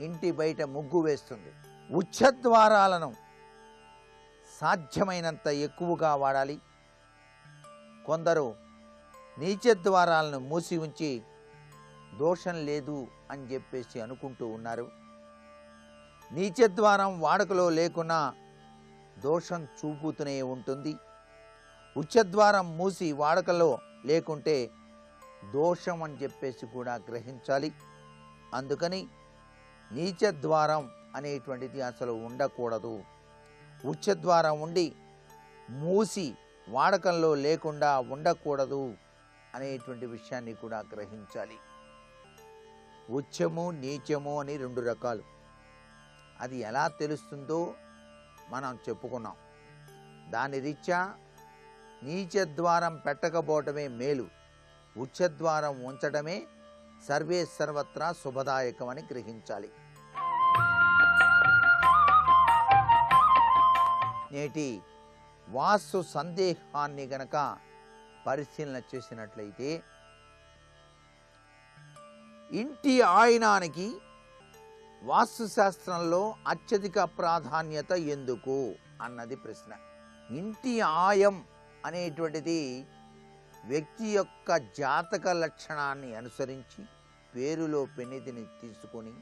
ఇంటి బయట ముగ్గు వేస్తుంది. ఉచ్చద్వారాలను సాధ్యమైనంత ఎక్కువగా వాడాలి. కొందరు నీచద్వారాలను మూసి ఉంచి దోషం లేదు అని చెప్పేసి అనుకుంటూ ఉన్నారు. నీచద్వారం వాడుకలో లేకున్నా దోషం చూపుతూనే ఉంటుంది. ఉచ్చద్వారం మూసి వాడుకలో లేకుంటే దోషం అని చెప్పేసి కూడా గ్రహించాలి. అందుకని నీచద్వారం అనేటువంటిది అసలు ఉండకూడదు. ఉచ్చద్వారం ఉండి మూసి వాడకంలో లేకుండా ఉండకూడదు అనేటువంటి విషయాన్ని కూడా గ్రహించాలి. ఉచ్చము నీచము అని రెండు రకాలు. అది ఎలా తెలుస్తుందో మనం చెప్పుకున్నాం. దాని రీత్యా నీచద్వారం పెట్టకపోవటమే మేలు, ఉచ్చద్వారం ఉంచడమే సర్వత్రా శుభదాయకమని గ్రహించాలి. నేటి వాస్తు సందేహాన్ని గనక పరిశీలన చేసినట్లయితే ఇంటి ఆయనానికి వాస్తుశాస్త్రంలో అత్యధిక ప్రాధాన్యత ఎందుకు అన్నది ప్రశ్న. ఇంటి ఆయం అనేటువంటిది వ్యక్తి యొక్క జాతక లక్షణాన్ని అనుసరించి పేరులో పెన్నిధిని తీసుకొని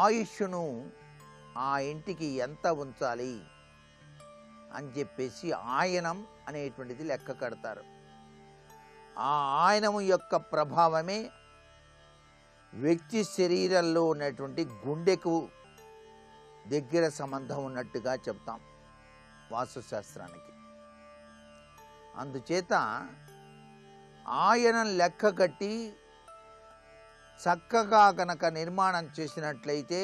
ఆయుష్ను ఆ ఇంటికి ఎంత ఉంచాలి అని చెప్పేసి ఆయనం అనేటువంటిది లెక్క కడతారు. ఆ ఆయనము యొక్క ప్రభావమే వ్యక్తి శరీరంలో ఉన్నటువంటి గుండెకు దగ్గర సంబంధం ఉన్నట్టుగా చెప్తాం వాస్తుశాస్త్రానికి. అందుచేత ఆయనం లెక్క కట్టి చక్కగా గనక నిర్మాణం చేసినట్లయితే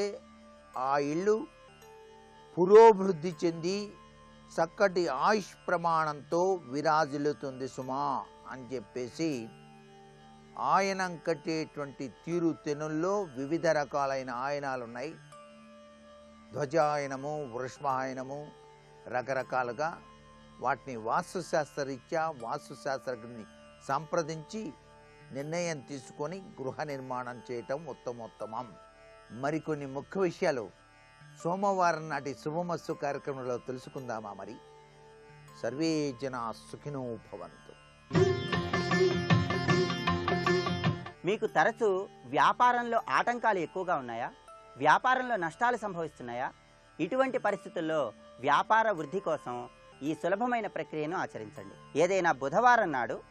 ఆ ఇల్లు పురోభివృద్ధి చెంది చక్కటి ఆయుష్ ప్రమాణంతో విరాజిల్లుతుంది సుమా అని చెప్పేసి ఆయనం కట్టేటువంటి తీరు తెనుల్లో వివిధ రకాలైన ఆయనాలు ఉన్నాయి. ధ్వజాయనము, వృష్మాయనము, రకరకాలుగా వాటిని వాస్తుశాస్త్రరీత్యా వాస్తుశాస్త్రజ్ఞుని సంప్రదించి నిర్ణయం తీసుకొని గృహ నిర్మాణం చేయటం ఉత్తమోత్తమం. మరికొన్ని ముఖ్య విషయాలు సోమవారం నాటి శుభమస్తు కార్యక్రమంలో తెలుసుకుందామా? మరి సర్వే జనా సుఖినో భవంతు. మీకు తరచూ వ్యాపారంలో ఆటంకాలు ఎక్కువగా ఉన్నాయా? వ్యాపారంలో నష్టాలు సంభవిస్తున్నాయా? ఇటువంటి పరిస్థితుల్లో వ్యాపార వృద్ధి కోసం ఈ సులభమైన ప్రక్రియను ఆచరించండి. ఏదైనా బుధవారం నాడు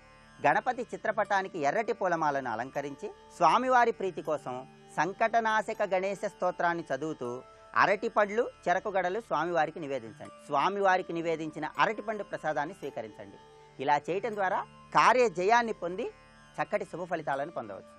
గణపతి చిత్రపటానికి ఎర్రటి పూలమాలను అలంకరించి స్వామివారి ప్రీతి కోసం సంకటనాశక గణేశ స్తోత్రాన్ని చదువుతూ అరటి పండ్లు, చెరకుగడలు స్వామివారికి నివేదించండి. స్వామివారికి నివేదించిన అరటిపండు ప్రసాదాన్ని స్వీకరించండి. ఇలా చేయటం ద్వారా కార్య జయాన్ని పొంది చక్కటి శుభ ఫలితాలను పొందవచ్చు.